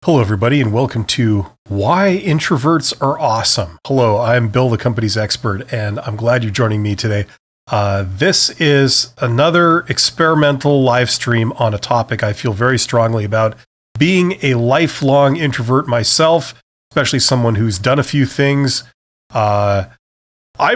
Hello, everybody, and welcome to Why Introverts Are Awesome. Hello, I'm Bill, the company's expert, and I'm glad you're joining me today. This is another experimental live stream on a topic I feel very strongly about. Being a lifelong introvert myself, especially someone who's done a few things, I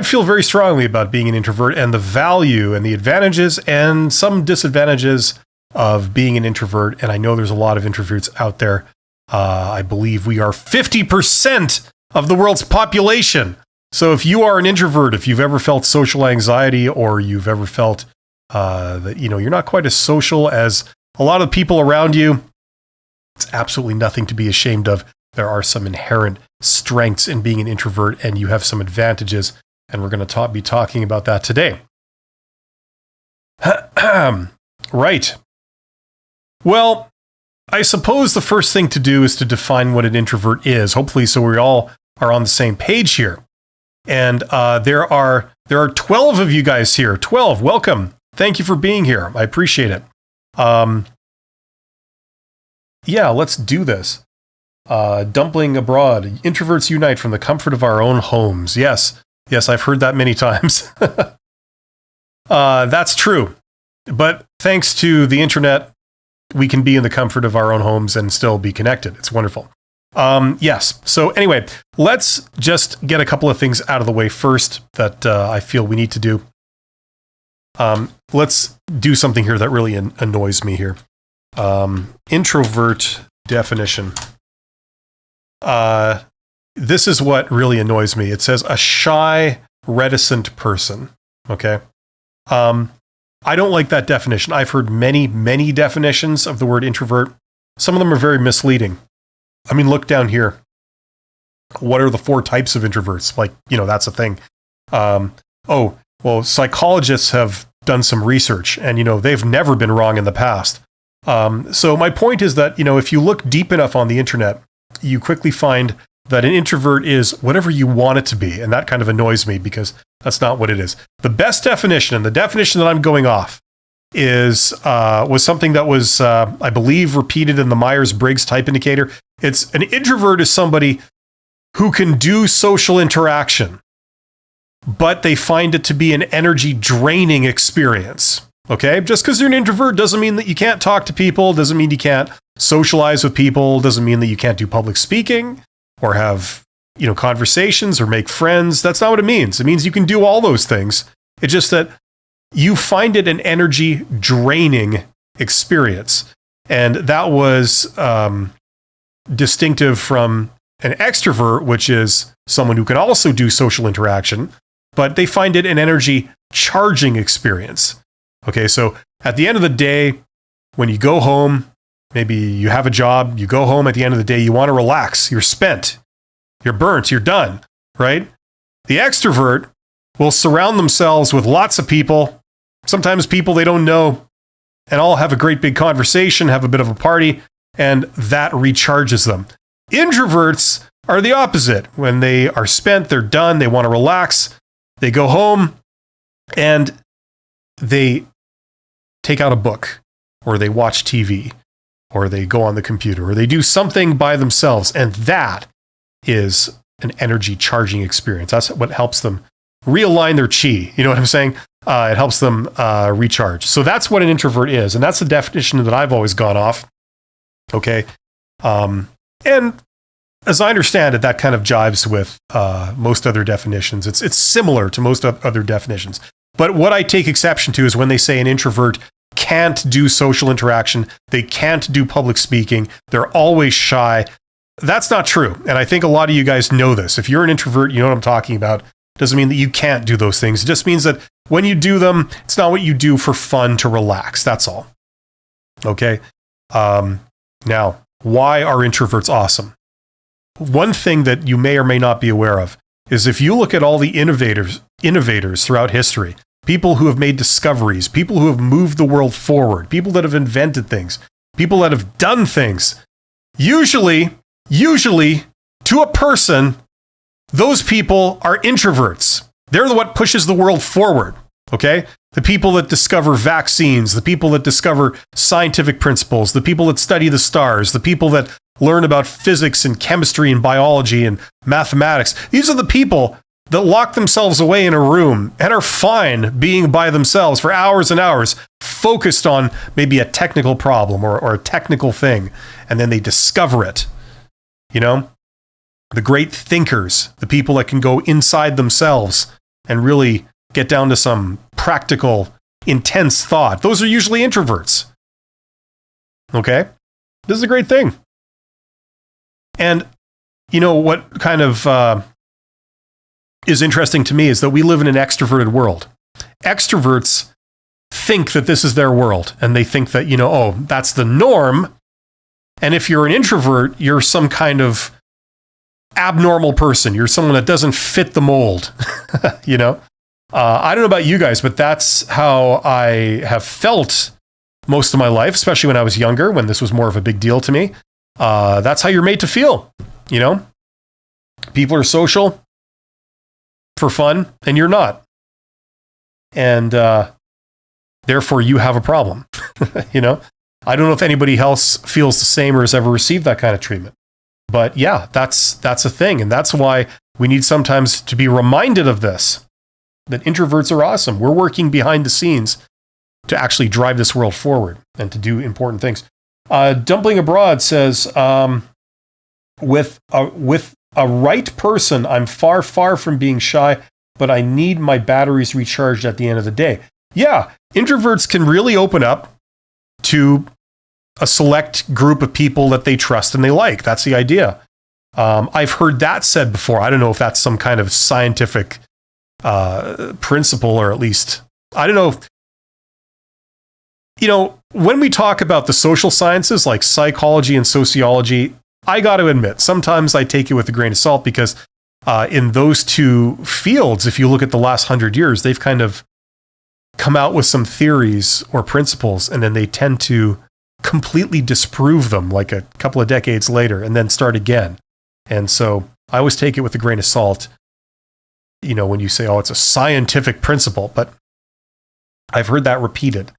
feel very strongly about being an introvert and the value and the advantages and some disadvantages of being an introvert. And I know there's a lot of introverts out there. I believe we are 50% of the world's population. So if you are an introvert, if you've ever felt social anxiety or you've ever felt that you're not quite as social as a lot of people around you, it's absolutely nothing to be ashamed of. There are some inherent strengths in being an introvert, and you have some advantages, and we're going to be talking about that today. Right. Well, I suppose the first thing to do is to define what an introvert is, hopefully so we all are on the same page here. And there are 12 of you guys here. 12, welcome. Thank you for being here. I appreciate it. Yeah, let's do this. Dumpling abroad. Introverts unite from the comfort of our own homes. Yes, I've heard that many times. That's true. But thanks to the internet, we can be in the comfort of our own homes and still be connected. It's wonderful. Yes. So anyway, let's just get a couple of things out of the way first that I feel we need to do. Let's do something here that really annoys me here. Introvert definition. This is what really annoys me. It says a shy, reticent person. Okay. I don't like that definition. I've heard many definitions of the word introvert. Some of them are very misleading. I mean, look down here. What are the 4 types of introverts? Like, that's a thing. Psychologists have done some research and, they've never been wrong in the past. So my point is that, if you look deep enough on the internet, you quickly find that an introvert is whatever you want it to be. And that kind of annoys me because that's not what it is. The best definition, and the definition that I'm going off, was something that was, I believe, repeated in the Myers-Briggs type indicator. It's an introvert is somebody who can do social interaction, but they find it to be an energy draining experience. Okay? Just because you're an introvert doesn't mean that you can't talk to people, doesn't mean you can't socialize with people, doesn't mean that you can't do public speaking or have, conversations or make friends. That's not what it means. It means you can do all those things. It's just that you find it an energy draining experience. And that was distinctive from an extrovert, which is someone who can also do social interaction, but they find it an energy charging experience. Okay, so at the end of the day, when you go home, maybe you have a job, you go home at the end of the day, you want to relax, you're spent, you're burnt, you're done, right? The extrovert will surround themselves with lots of people, sometimes people they don't know, and all have a great big conversation, have a bit of a party, and that recharges them. Introverts are the opposite. When they are spent, they're done, they want to relax, they go home, and they take out a book, or they watch TV, or they go on the computer, or they do something by themselves, and that is an energy charging experience. That's what helps them realign their chi. You know what I'm saying? It helps them recharge. So that's what an introvert is, and that's the definition that I've always gone off. Okay, and as I understand it, that kind of jives with most other definitions. It's similar to most other definitions. But what I take exception to is when they say an introvert can't do social interaction, they can't do public speaking, they're always shy. That's not true. And I think a lot of you guys know this. If you're an introvert, you know what I'm talking about. It doesn't mean that you can't do those things. It just means that when you do them, it's not what you do for fun to relax. That's all. Okay? Now, why are introverts awesome? One thing that you may or may not be aware of is if you look at all the innovators throughout history, people who have made discoveries, people who have moved the world forward, people that have invented things, people that have done things, usually, to a person, those people are introverts. They're what pushes the world forward, okay? The people that discover vaccines, the people that discover scientific principles, the people that study the stars, the people that learn about physics and chemistry and biology and mathematics. These are the people that lock themselves away in a room and are fine being by themselves for hours and hours, focused on maybe a technical problem or a technical thing, and then they discover it. You know, the great thinkers, the people that can go inside themselves and really get down to some practical, intense thought. Those are usually introverts. Okay? This is a great thing. And you know what kind of is interesting to me is that we live in an extroverted world. Extroverts think that this is their world, and they think that, you know, oh, that's the norm. And if you're an introvert, you're some kind of abnormal person. You're someone that doesn't fit the mold, you know? I don't know about you guys, but that's how I have felt most of my life, especially when I was younger, when this was more of a big deal to me. That's how you're made to feel, you know? People are social for fun, and you're not. And therefore, you have a problem, you know? I don't know if anybody else feels the same or has ever received that kind of treatment. But yeah, that's a thing. And that's why we need sometimes to be reminded of this, that introverts are awesome. We're working behind the scenes to actually drive this world forward and to do important things. Dumpling Abroad says, with a right person, I'm far from being shy, but I need my batteries recharged at the end of the day. Yeah, introverts can really open up to a select group of people that they trust and they like. That's the idea. I've heard that said before. I don't know if that's some kind of scientific principle, or at least, I don't know if, you know, when we talk about the social sciences like psychology and sociology, I got to admit, sometimes I take it with a grain of salt, because in those two fields, if you look at the last 100 years, they've kind of come out with some theories or principles, and then they tend to completely disprove them like a couple of decades later and then start again. And so I always take it with a grain of salt, you know, when you say, oh, it's a scientific principle, but I've heard that repeated.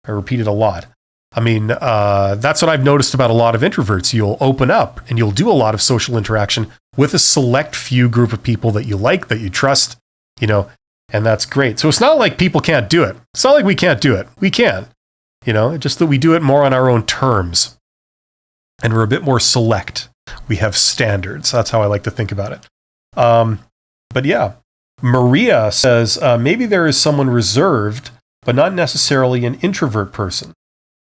I repeat it a lot. I mean, that's what I've noticed about a lot of introverts. You'll open up and you'll do a lot of social interaction with a select few group of people that you like, that you trust, you know, and that's great. So it's not like people can't do it. It's not like we can't do it. We can, you know, just that we do it more on our own terms. And we're a bit more select. We have standards. That's how I like to think about it. But yeah, Maria says, maybe there is someone reserved, but not necessarily an introvert person.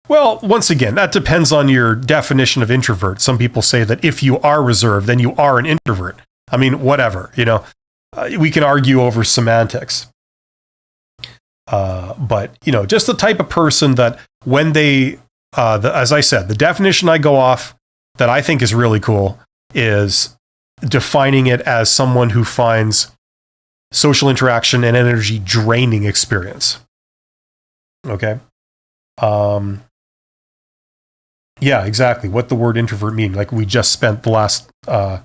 Well, once again, that depends on your definition of introvert. Some people say that if you are reserved, then you are an introvert. I mean, whatever, you know, we can argue over semantics. But, you know, just the type of person that when they, as I said, the definition I go off that I think is really cool is defining it as someone who finds social interaction and energy draining experience. Okay. Yeah, exactly. What the word introvert mean? Like we just spent the last 5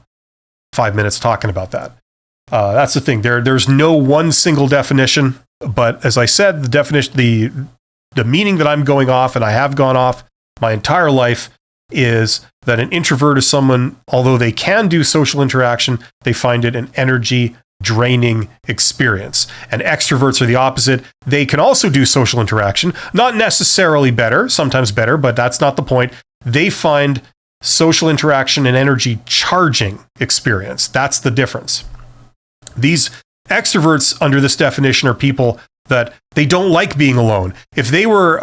minutes talking about that. That's the thing. There's no one single definition, but as I said, the definition, the meaning that I'm going off, and I have gone off my entire life, is that an introvert is someone, although they can do social interaction, they find it an energy draining experience. And extroverts are the opposite. They can also do social interaction, not necessarily better, sometimes better, but that's not the point. They find social interaction and energy charging experience. That's the difference. These extroverts under this definition are people that they don't like being alone. If they were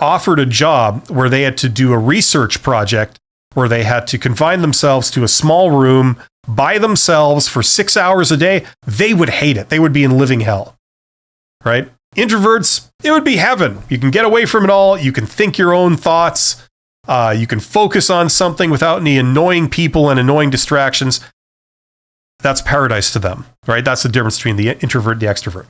offered a job where they had to do a research project, where they had to confine themselves to a small room by themselves for 6 hours a day, they would hate it. They would be in living hell, right? Introverts, it would be heaven. You can get away from it all. You can think your own thoughts. You can focus on something without any annoying people and annoying distractions. That's paradise to them, right? That's the difference between the introvert and the extrovert.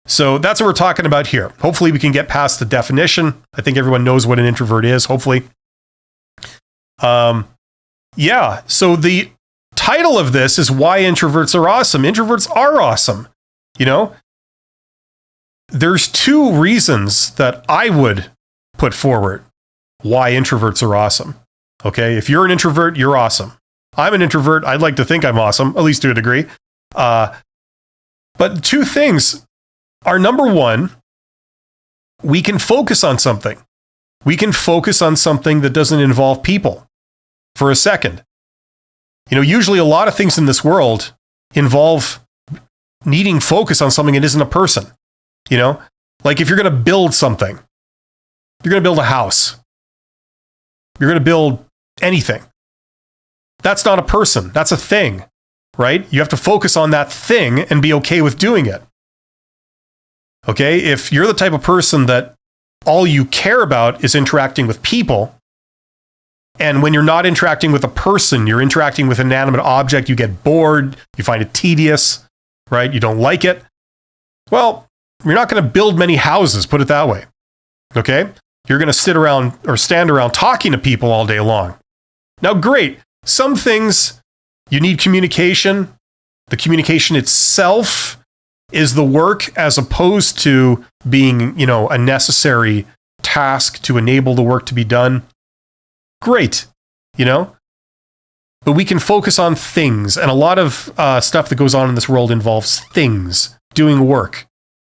So that's what we're talking about here. Hopefully we can get past the definition. I think everyone knows what an introvert is, hopefully. Yeah, so the title of this is Why Introverts Are Awesome. Introverts are awesome. You know, there's two reasons that I would put forward why introverts are awesome. Okay. If you're an introvert, you're awesome. I'm an introvert. I'd like to think I'm awesome, at least to a degree. But two things are, number one, we can focus on something. We can focus on something that doesn't involve people for a second. Usually a lot of things in this world involve needing focus on something that isn't a person. Like if you're going to build something, you're going to build a house, you're going to build anything. That's not a person. That's a thing, right? You have to focus on that thing and be okay with doing it. Okay? If you're the type of person that all you care about is interacting with people, and when you're not interacting with a person, you're interacting with an inanimate object, you get bored, you find it tedious, right? You don't like it. Well, you're not going to build many houses, put it that way. Okay? You're going to sit around or stand around talking to people all day long. Now, great. Some things you need communication. The communication itself is the work as opposed to being, a necessary task to enable the work to be done. Great, But we can focus on things, and a lot of stuff that goes on in this world involves things, doing work.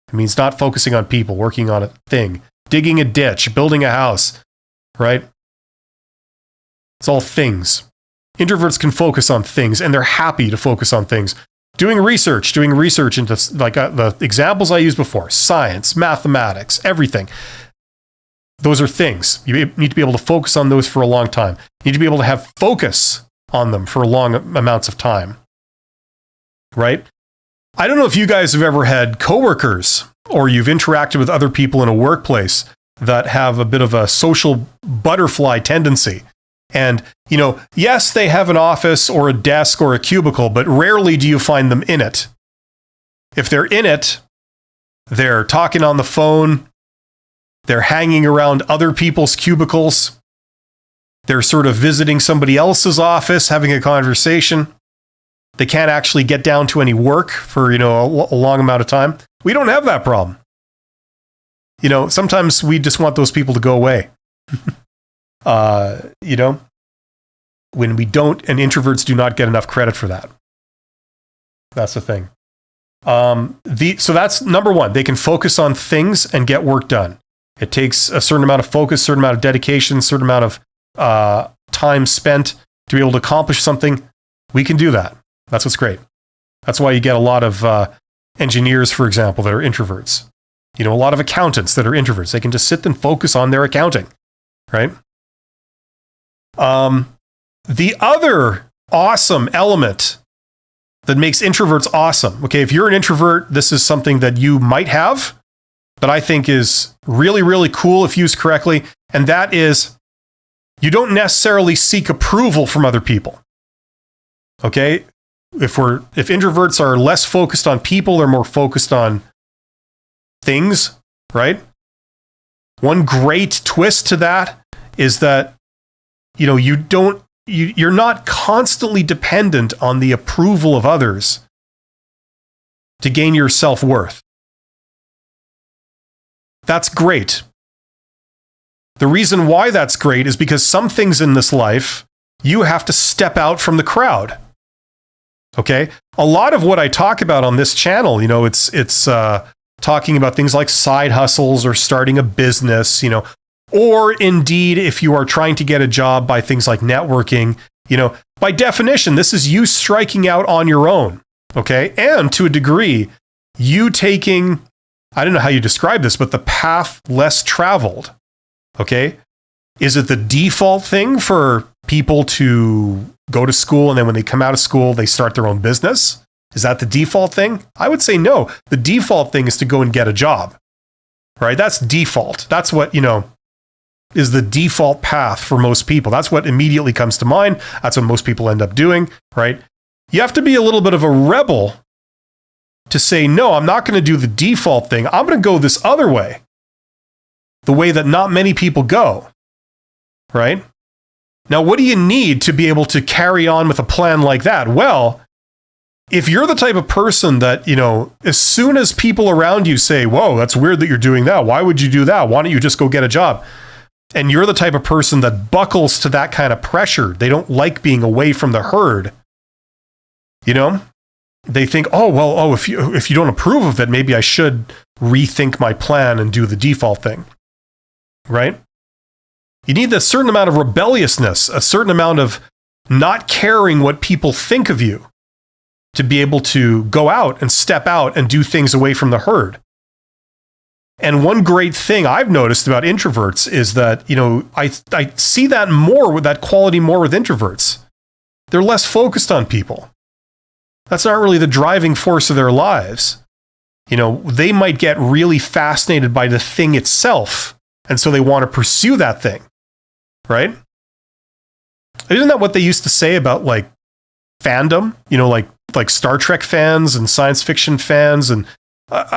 It means not focusing on people, working on a thing, digging a ditch, building a house, right? It's all things. Introverts can focus on things, and they're happy to focus on things. Doing research into like the examples I used before, science, mathematics, everything. Those are things. You need to be able to focus on those for a long time. You need to be able to have focus on them for long amounts of time, right? I don't know if you guys have ever had coworkers or you've interacted with other people in a workplace that have a bit of a social butterfly tendency. And, yes, they have an office or a desk or a cubicle, but rarely do you find them in it. If they're in it, they're talking on the phone, they're hanging around other people's cubicles, they're sort of visiting somebody else's office, having a conversation. They can't actually get down to any work for, a long amount of time. We don't have that problem. Sometimes we just want those people to go away. When we don't, and introverts do not get enough credit for that. That's the thing. So that's number one. They can focus on things and get work done. It takes a certain amount of focus, certain amount of dedication, certain amount of time spent to be able to accomplish something. We can do that. That's what's great. That's why you get a lot of engineers, for example, that are introverts. A lot of accountants that are introverts. They can just sit and focus on their accounting, right? The other awesome element that makes introverts awesome. Okay, if you're an introvert, this is something that you might have, that I think is really, really cool if used correctly. And that is, you don't necessarily seek approval from other people. Okay? If introverts are less focused on people, they're more focused on things, right? One great twist to that is that, you're not constantly dependent on the approval of others to gain your self-worth. That's great. The reason why that's great is because some things in this life, you have to step out from the crowd. Okay? A lot of what I talk about on this channel, it's talking about things like side hustles or starting a business, or indeed, if you are trying to get a job by things like networking, by definition, this is you striking out on your own, okay? And to a degree, you taking, I don't know how you describe this, but the path less traveled, okay? Is it the default thing for people to go to school and then when they come out of school, they start their own business? Is that the default thing? I would say no. The default thing is to go and get a job, right? That's default. That's what, is the default path for most people. That's what immediately comes to mind. That's what most people end up doing, right? You have to be a little bit of a rebel to say, no, I'm not going to do the default thing. I'm going to go this other way. The way that not many people go, right? Now, what do you need to be able to carry on with a plan like that? Well, if you're the type of person that, as soon as people around you say, whoa, that's weird that you're doing that. Why would you do that? Why don't you just go get a job? and you're the type of person that buckles to that kind of pressure, they don't like being away from the herd. You know, they think, if you don't approve of it, maybe I should rethink my plan and do the default thing, right? You need a certain amount of rebelliousness, a certain amount of not caring what people think of you to be able to go out and step out and do things away from the herd. And one great thing I've noticed about introverts is that, I see that more with that quality more with introverts. They're less focused on people. That's not really the driving force of their lives. They might get really fascinated by the thing itself, and so they want to pursue that thing, right? Isn't that what they used to say about like fandom? Like Star Trek fans and science fiction fans, and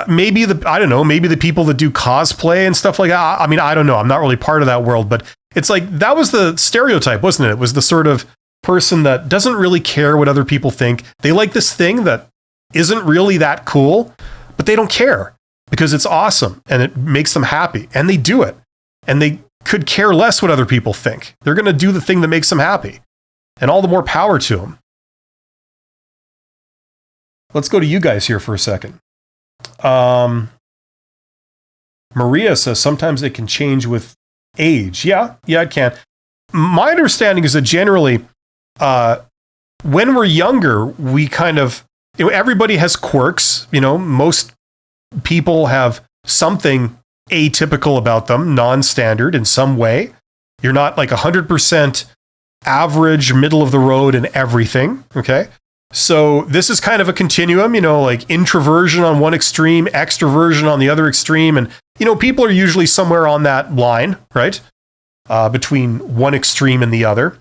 maybe the people that do cosplay and stuff like that. I mean, I don't know. I'm not really part of that world, but it's like that was the stereotype, wasn't it? It was the sort of person that doesn't really care what other people think. They like this thing that isn't really that cool, but they don't care because it's awesome and it makes them happy, and they do it. And they could care less what other people think. They're going to do the thing that makes them happy, and all the more power to them. Let's go to you guys here for a second. Maria says sometimes it can change with age. Yeah, it can. My understanding is that generally, when we're younger, we kind of, everybody has quirks. Most people have something atypical about them, non-standard in some way. You're not like 100% average, middle of the road in everything. Okay. So this is kind of a continuum, like introversion on one extreme, extroversion on the other extreme. And, people are usually somewhere on that line, right? Between one extreme and the other.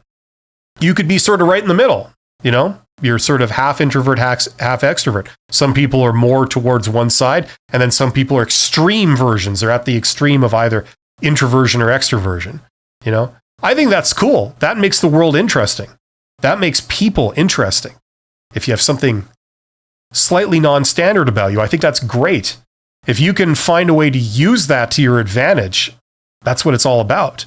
You could be sort of right in the middle, You're sort of half introvert, half extrovert. Some people are more towards one side, and then some people are extreme versions. They're at the extreme of either introversion or extroversion, I think that's cool. That makes the world interesting. That makes people interesting. If you have something slightly non-standard about you, I think that's great. If you can find a way to use that to your advantage, that's what it's all about,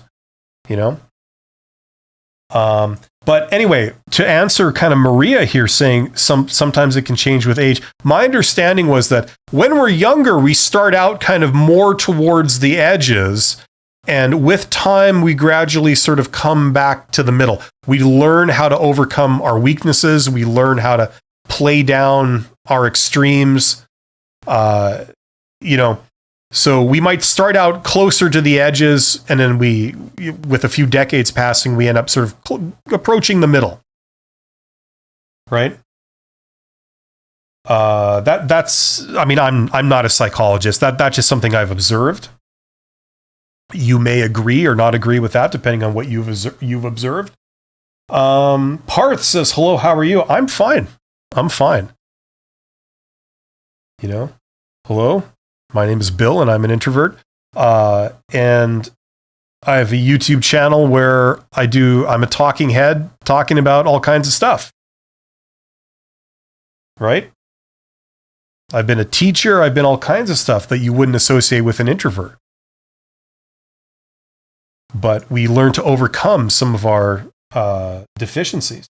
But anyway, to answer kind of Maria here saying sometimes it can change with age, my understanding was that when we're younger, we start out kind of more towards the edges, and with time, we gradually sort of come back to the middle. We learn how to overcome our weaknesses. We learn how to play down our extremes, So we might start out closer to the edges, and then with a few decades passing, we end up sort of approaching the middle, right? I'm not a psychologist. That's just something I've observed. You may agree or not agree with that, depending on what you've observed. Parth says, hello, how are you? I'm fine. Hello? My name is Bill, and I'm an introvert. And I have a YouTube channel where I'm a talking head talking about all kinds of stuff. Right? I've been a teacher. I've been all kinds of stuff that you wouldn't associate with an introvert. But we learn to overcome some of our deficiencies.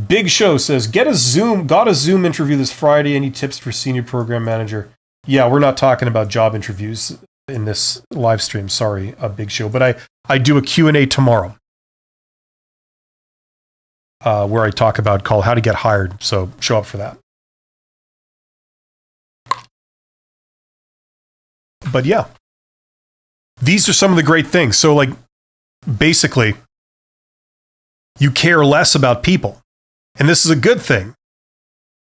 Big Show says, got a Zoom interview this Friday. Any tips for senior program manager? Yeah, we're not talking about job interviews in this live stream. Sorry, Big Show. But I do a Q&A tomorrow where I talk about called How to Get Hired. So show up for that. But yeah, these are some of the great things. So like, basically, you care less about people. And this is a good thing.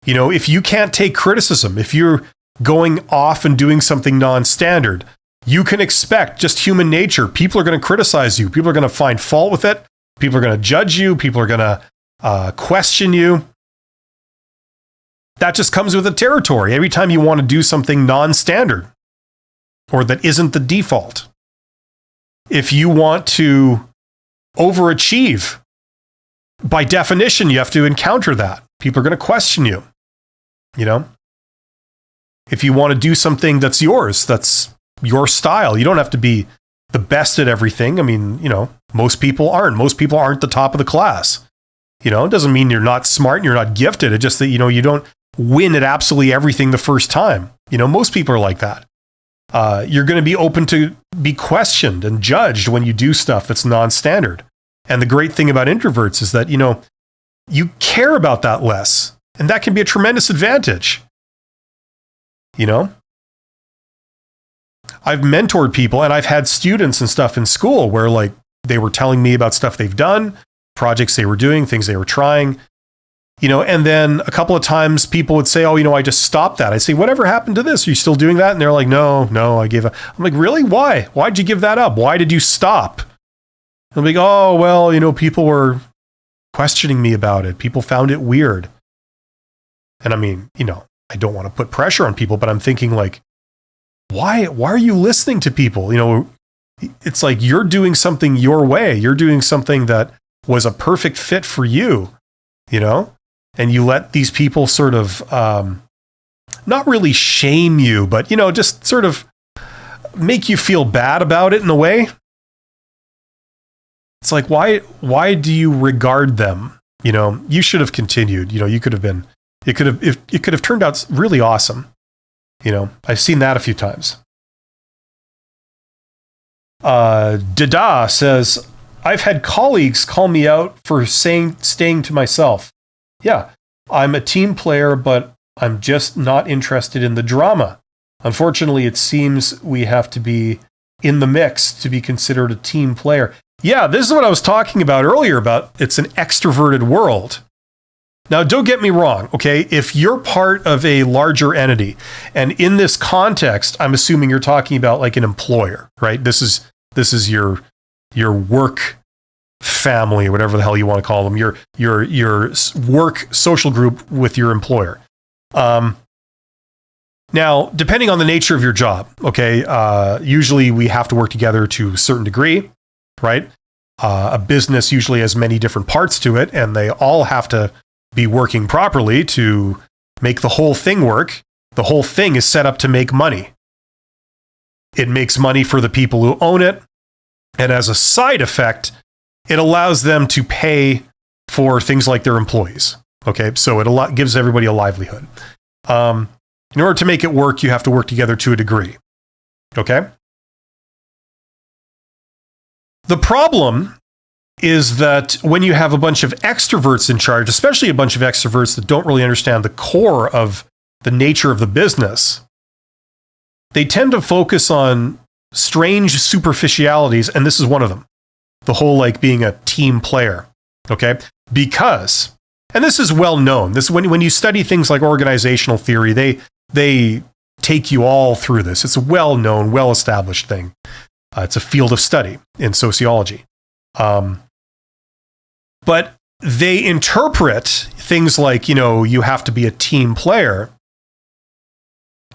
If you can't take criticism, if you're going off and doing something non-standard, you can expect just human nature. People are going to criticize you. People are going to find fault with it. People are going to judge you. People are going to question you. That just comes with the territory. Every time you want to do something non-standard or that isn't the default. If you want to overachieve, by definition, you have to encounter that. People are going to question you. If you want to do something that's yours, that's your style, you don't have to be the best at everything. I mean, most people aren't. Most people aren't the top of the class. It doesn't mean you're not smart and you're not gifted. It's just that, you don't win at absolutely everything the first time. Most people are like that. You're going to be open to be questioned and judged when you do stuff that's non-standard. And the great thing about introverts is that, you care about that less. And that can be a tremendous advantage. I've mentored people and I've had students and stuff in school where like they were telling me about stuff they've done, projects they were doing, things they were trying, and then a couple of times people would say, oh, I just stopped that. I say, whatever happened to this? Are you still doing that? And they're like, no, I gave up. I'm like, really? Why? Why'd you give that up? Why did you stop? I'm like, oh, well, people were questioning me about it. People found it weird. And I mean, I don't want to put pressure on people, but I'm thinking like, why are you listening to people? It's like you're doing something your way. You're doing something that was a perfect fit for you, and you let these people sort of, not really shame you, but, just sort of make you feel bad about it in a way. It's like, why do you regard them? You should have continued, you could have been, it could have turned out really awesome. I've seen that a few times. Dada says, I've had colleagues call me out for staying to myself. Yeah, I'm a team player, but I'm just not interested in the drama. Unfortunately, it seems we have to be in the mix to be considered a team player. Yeah, this is what I was talking about earlier about it's an extroverted world. Now, don't get me wrong, okay? If you're part of a larger entity, and in this context, I'm assuming you're talking about like an employer, right? This is your work family, whatever the hell you want to call them, your work social group with your employer. Now, depending on the nature of your job, okay, usually we have to work together to a certain degree, right? A business usually has many different parts to it, and they all have to be working properly to make the whole thing work. The whole thing is set up to make money. It makes money for the people who own it. And as a side effect, it allows them to pay for things like their employees. Okay, so it gives everybody a livelihood. In order to make it work, you have to work together to a degree. Okay? The problem is that when you have a bunch of extroverts in charge, especially a bunch of extroverts that don't really understand the core of the nature of the business, they tend to focus on strange superficialities, and this is one of them. The whole like being a team player, okay? Because, and this is well known, this when you study things like organizational theory, they take you all through this. It's a well-known, well-established thing. It's a field of study in sociology. But they interpret things like, you have to be a team player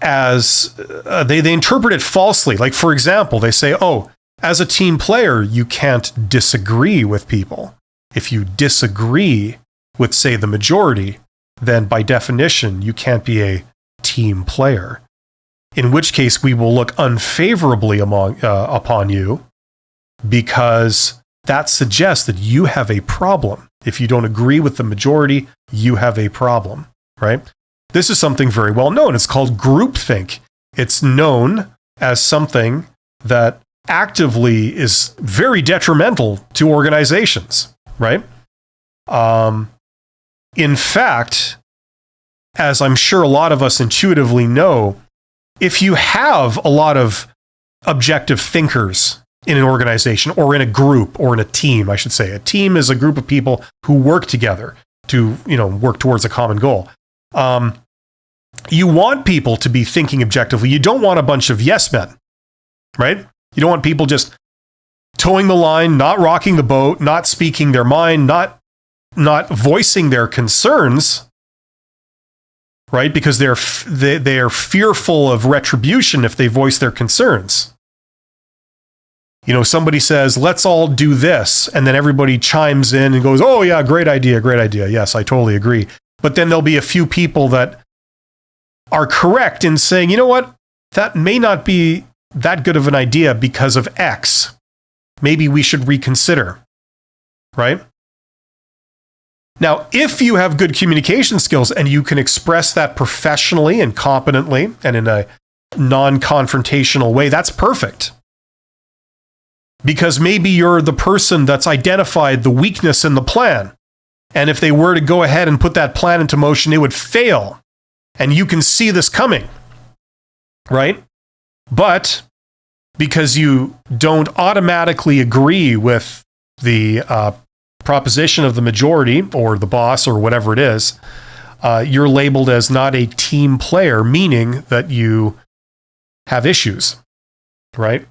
as they interpret it falsely. Like, for example, they say, oh, as a team player, you can't disagree with people. If you disagree with, say, the majority, then by definition, you can't be a team player. In which case, we will look unfavorably upon you because that suggests that you have a problem. If you don't agree with the majority, you have a problem, right? This is something very well known. It's called groupthink. It's known as something that actively is very detrimental to organizations, right? In fact, as I'm sure a lot of us intuitively know, if you have a lot of objective thinkers in an organization or in a group or in a team, I should say. A team is a group of people who work together to, work towards a common goal. You want people to be thinking objectively. You don't want a bunch of yes men, right? You don't want people just towing the line, not rocking the boat, not speaking their mind, not voicing their concerns, right? Because they are fearful of retribution if they voice their concerns. Somebody says, let's all do this. And then everybody chimes in and goes, oh yeah, great idea. Yes, I totally agree. But then there'll be a few people that are correct in saying, you know what? That may not be that good of an idea because of X. Maybe we should reconsider, right? Now, if you have good communication skills and you can express that professionally and competently and in a non-confrontational way, that's perfect. Because maybe you're the person that's identified the weakness in the plan. And if they were to go ahead and put that plan into motion, it would fail. And you can see this coming, right? But because you don't automatically agree with the proposition of the majority or the boss or whatever it is, you're labeled as not a team player, meaning that you have issues, right?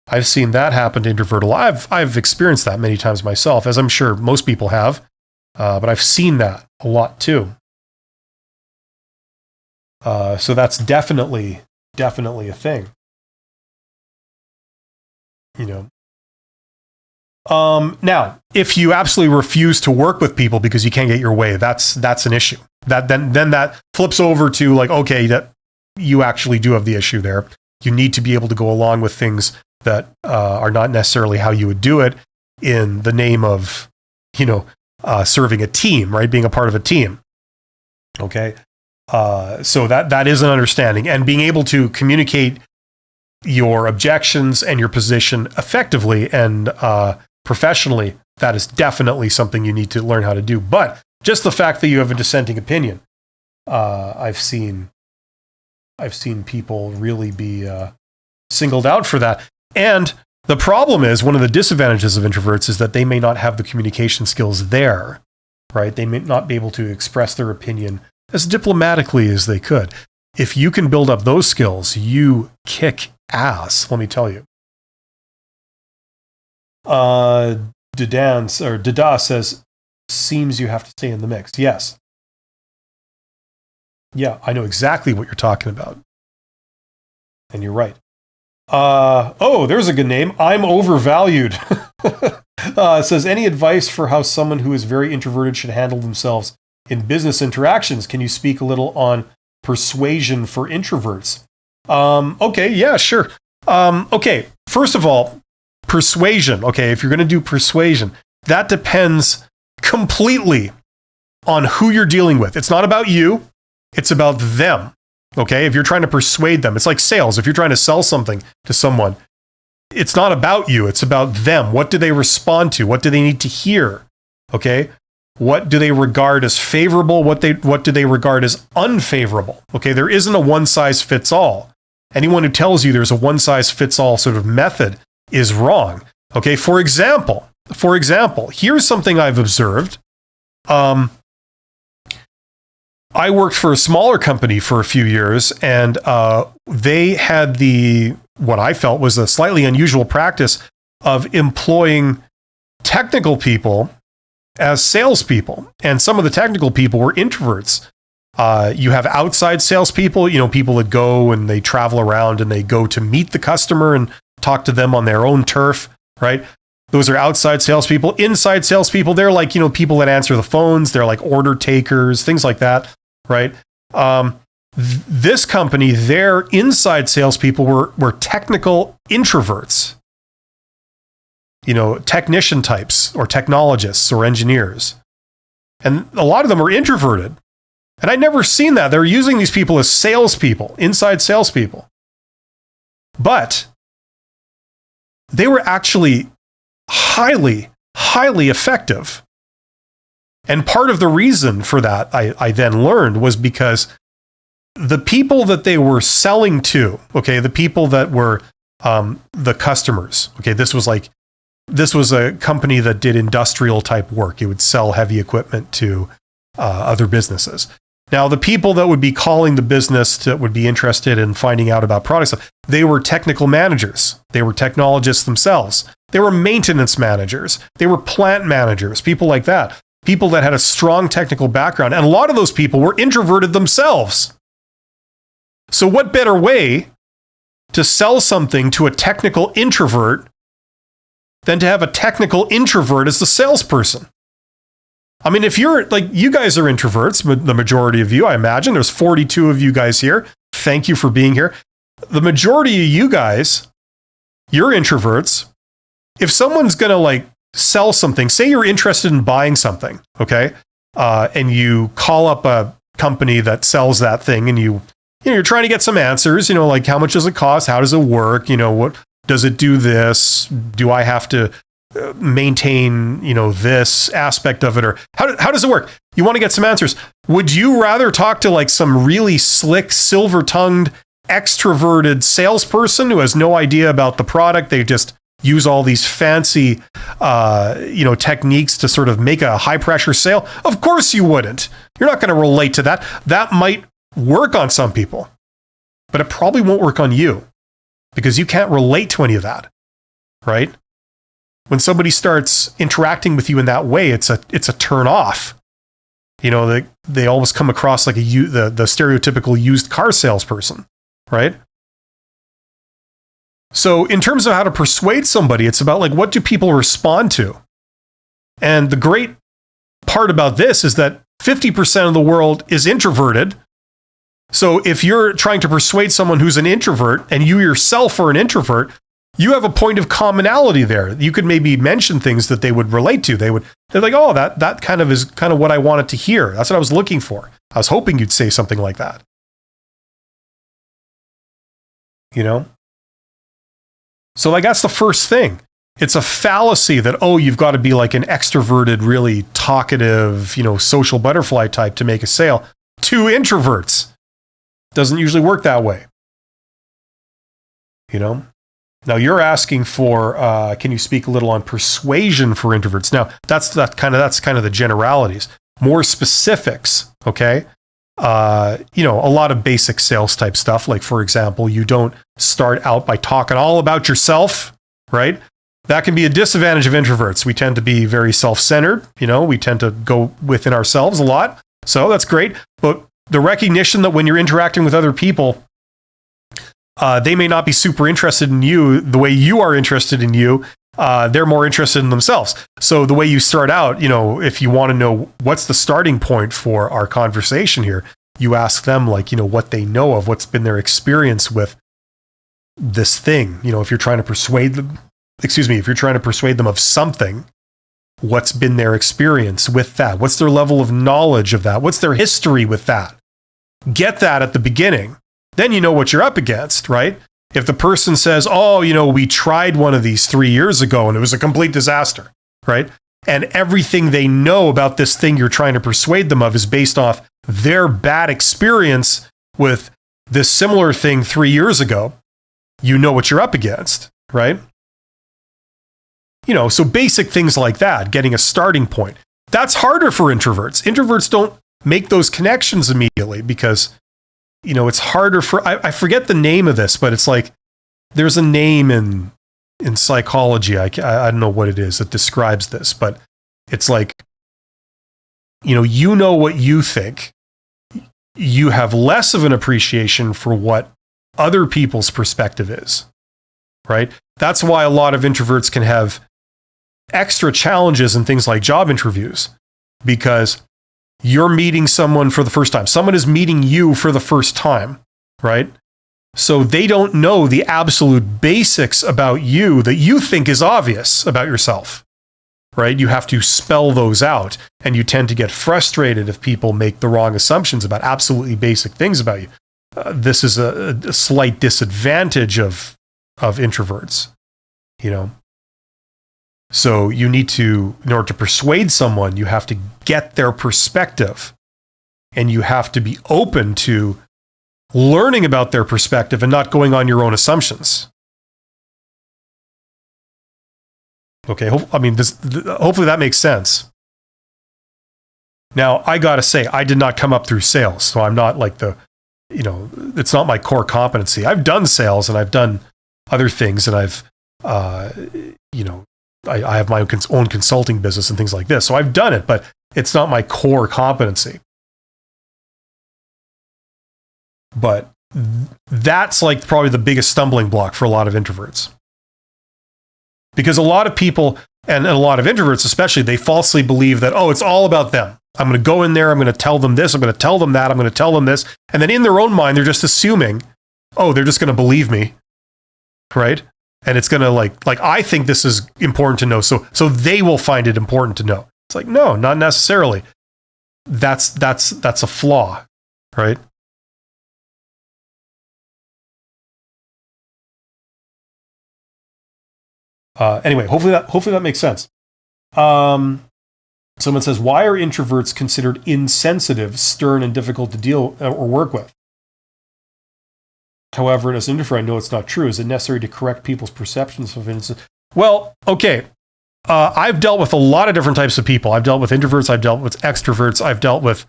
I've seen that happen to introvert a lot. I've experienced that many times myself, as I'm sure most people have, but I've seen that a lot too. So that's definitely a thing. You know. Now, if you absolutely refuse to work with people because you can't get your way, that's an issue. Then that flips over to like, okay, that you actually do have the issue there. You need to be able to go along with things that are not necessarily how you would do it in the name of, serving a team, right? Being a part of a team. Okay. So that is an understanding, and being able to communicate your objections and your position effectively and professionally, that is definitely something you need to learn how to do. But just the fact that you have a dissenting opinion, I've seen people really be singled out for that. And the problem is, one of the disadvantages of introverts is that they may not have the communication skills there, right? They may not be able to express their opinion as diplomatically as they could. If you can build up those skills, you kick ass, let me tell you. Dada says, seems you have to stay in the mix. Yes. Yeah, I know exactly what you're talking about. And you're right. There's a good name. I'm overvalued. It says, any advice for how someone who is very introverted should handle themselves in business interactions? Can you speak a little on persuasion for introverts? Okay, yeah, sure. Okay, first of all, persuasion. Okay, if you're going to do persuasion, that depends completely on who you're dealing with. It's not about you. It's about them. Okay, if you're trying to persuade them, it's like sales. If you're trying to sell something to someone, it's not about you. It's about them. What do they respond to? What do they need to hear? Okay, what do they regard as favorable? What do they regard as unfavorable? Okay, there isn't a one size fits all. Anyone who tells you there's a one size fits all sort of method is wrong. Okay, for example, here's something I've observed. I worked for a smaller company for a few years, and they had what I felt was a slightly unusual practice of employing technical people as salespeople. And some of the technical people were introverts. You have outside salespeople, people that go and they travel around and they go to meet the customer and talk to them on their own turf, right? Those are outside salespeople. Inside salespeople, they're like, people that answer the phones. They're like order takers, things like that. Right. This company, their inside salespeople were technical introverts, technician types or technologists or engineers. And a lot of them are introverted. And I'd never seen that. They're using these people as salespeople, inside salespeople. But they were actually highly, highly effective. And part of the reason for that, I then learned, was because the people that they were selling to, okay, the people that were the customers, okay, this was a company that did industrial type work. It would sell heavy equipment to other businesses. Now, the people that would be calling the business that would be interested in finding out about products, they were technical managers. They were technologists themselves. They were maintenance managers. They were plant managers, people like that. People that had a strong technical background. And a lot of those people were introverted themselves. So what better way to sell something to a technical introvert than to have a technical introvert as the salesperson? I mean, if you're like, you guys are introverts, the majority of you, I imagine. There's 42 of you guys here. Thank you for being here. the majority of you guys, you're introverts. If someone's going to like sell something, say you're interested in buying something, okay? And you call up a company that sells that thing and you're trying to get some answers, like how much does it cost? How does it work? What does it do this? Do I have to maintain, this aspect of it? Or how does it work? You want to get some answers. Would you rather talk to like some really slick, silver-tongued, extroverted salesperson who has no idea about the product? They just use all these fancy, techniques to sort of make a high-pressure sale? Of course you wouldn't. You're not going to relate to that. That might work on some people, but it probably won't work on you because you can't relate to any of that, right? When somebody starts interacting with you in that way, it's a turn off. They always come across like the stereotypical used car salesperson, right? So in terms of how to persuade somebody, it's about like, what do people respond to? And the great part about this is that 50% of the world is introverted. So if you're trying to persuade someone who's an introvert and you yourself are an introvert, you have a point of commonality there. You could maybe mention things that they would relate to. They're like, oh, that kind of is kind of what I wanted to hear. That's what I was looking for. I was hoping you'd say something like that. So like that's the first thing. It's a fallacy that, you've got to be like an extroverted, really talkative, social butterfly type to make a sale to introverts. Doesn't usually work that way. Now you're asking for, can you speak a little on persuasion for introverts? Now that's kind of the generalities. More specifics, okay? A lot of basic sales type stuff. Like for example, you don't start out by talking all about yourself, right? That can be a disadvantage of introverts. We tend to be very self-centered. We tend to go within ourselves a lot. So that's great. But the recognition that when you're interacting with other people, they may not be super interested in you the way you are interested in you. They're more interested in themselves. So the way you start out, if you want to know what's the starting point for our conversation here, you ask them like, what they know of, what's been their experience with this thing. If you're trying to persuade them, if you're trying to persuade them of something, what's been their experience with that? What's their level of knowledge of that? What's their history with that? Get that at the beginning. Then you know what you're up against, right? If the person says, we tried one of these 3 years ago and it was a complete disaster, right? And everything they know about this thing you're trying to persuade them of is based off their bad experience with this similar thing 3 years ago, you know what you're up against, right? So basic things like that, getting a starting point. That's harder for introverts. Introverts don't make those connections immediately because it's harder for, I forget the name of this, but it's like, there's a name in psychology. I don't know what it is that describes this, but it's like, you know what you think. You have less of an appreciation for what other people's perspective is, right? That's why a lot of introverts can have extra challenges in things like job interviews, because you're meeting someone for the first time. Someone is meeting you for the first time, right? So they don't know the absolute basics about you that you think is obvious about yourself, right? You have to spell those out, and you tend to get frustrated if people make the wrong assumptions about absolutely basic things about you. This is a slight disadvantage of introverts, So you need to, in order to persuade someone, you have to get their perspective, and you have to be open to learning about their perspective and not going on your own assumptions. Okay, hopefully that makes sense. Now, I gotta say, I did not come up through sales, so I'm not like it's not my core competency. I've done sales and I've done other things, and I've, I have my own consulting business and things like this. So I've done it, but it's not my core competency. But that's like probably the biggest stumbling block for a lot of introverts. Because a lot of people, and a lot of introverts especially, they falsely believe that, it's all about them. I'm going to go in there, I'm going to tell them this, I'm going to tell them that, I'm going to tell them this. And then in their own mind, they're just assuming oh, they're just going to believe me, right? And it's going to like I think this is important to know, so they will find it important to know. It's like, no, not necessarily. That's a flaw, right? Anyway, hopefully that makes sense. Someone says, why are introverts considered insensitive, stern, and difficult to deal or work with? However, as an introvert, I know it's not true. Is it necessary to correct people's perceptions of innocence? Well, okay. I've dealt with a lot of different types of people. I've dealt with introverts. I've dealt with extroverts. I've dealt with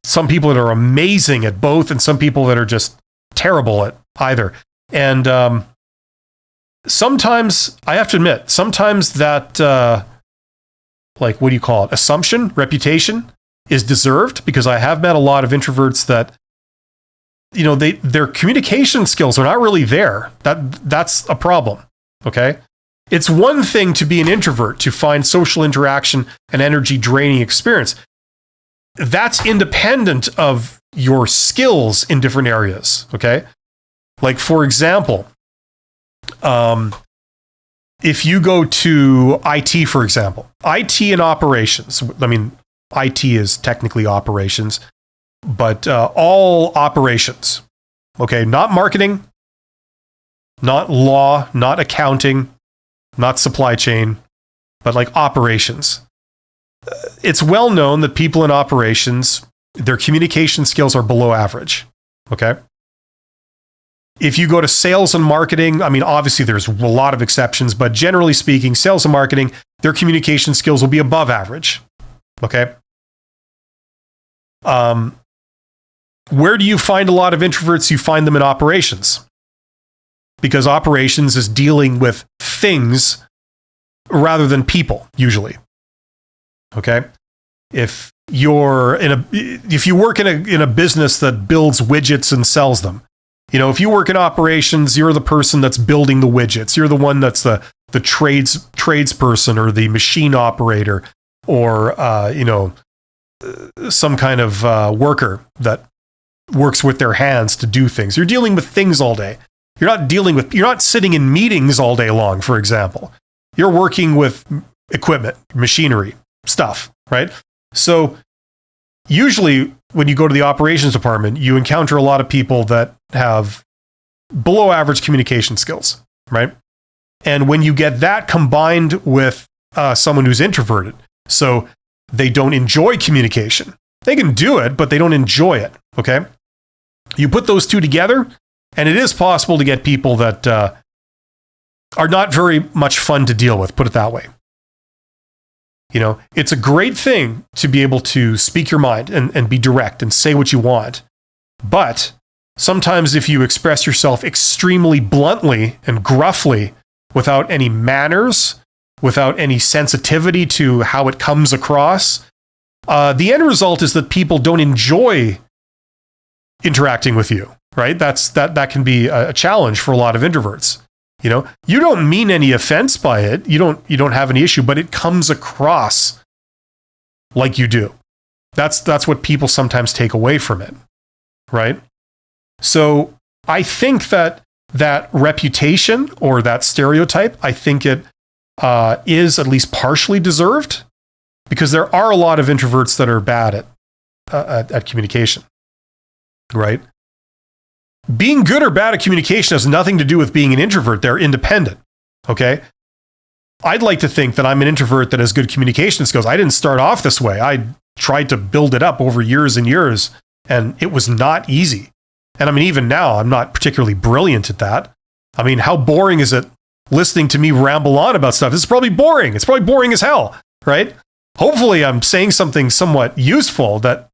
some people that are amazing at both and some people that are just terrible at either. And sometimes, I have to admit, sometimes that, like, what do you call it? Assumption, reputation is deserved, because I have met a lot of introverts that, you know, their communication skills are not really there. That's a problem. Okay. It's one thing to be an introvert, to find social interaction an energy draining experience. That's independent of your skills in different areas. Okay. Like, for example, if you go to IT, for example, IT and operations, I mean, IT is technically operations, but all operations, okay, not marketing, not law, not accounting, not supply chain, but like operations. It's well known that people in operations, their communication skills are below average, okay? If you go to sales and marketing, I mean, obviously there's a lot of exceptions, but generally speaking, sales and marketing, their communication skills will be above average, okay? Where do you find a lot of introverts? You find them in operations, because operations is dealing with things rather than people, usually. Okay? If you work in a business that builds widgets and sells them, you know, if you work in operations, you're the person that's building the widgets. You're the one that's the tradesperson or the machine operator, or you know, some kind of worker that works with their hands to do things. You're dealing with things all day. You're not sitting in meetings all day long, for example. You're working with equipment, machinery, stuff, right? So usually when you go to the operations department, you encounter a lot of people that have below average communication skills, right? And when you get that combined with someone who's introverted, so they don't enjoy communication. They can do it, but they don't enjoy it, okay? You put those two together, and it is possible to get people that are not very much fun to deal with, put it that way. You know, it's a great thing to be able to speak your mind and be direct and say what you want. But sometimes if you express yourself extremely bluntly and gruffly, without any manners, without any sensitivity to how it comes across, the end result is that people don't enjoy interacting with you, right? That can be a challenge for a lot of introverts. You know, you don't mean any offense by it. You don't have any issue, but it comes across like you do. That's what people sometimes take away from it, right? So I think that reputation or that stereotype, I think it is at least partially deserved, because there are a lot of introverts that are bad at communication, right? Being good or bad at communication has nothing to do with being an introvert. They're independent, okay? I'd like to think that I'm an introvert that has good communication skills. I didn't start off this way. I tried to build it up over years and years, and it was not easy. And I mean, even now, I'm not particularly brilliant at that. I mean, how boring is it listening to me ramble on about stuff? It's probably boring. It's probably boring as hell, right? Hopefully, I'm saying something somewhat useful that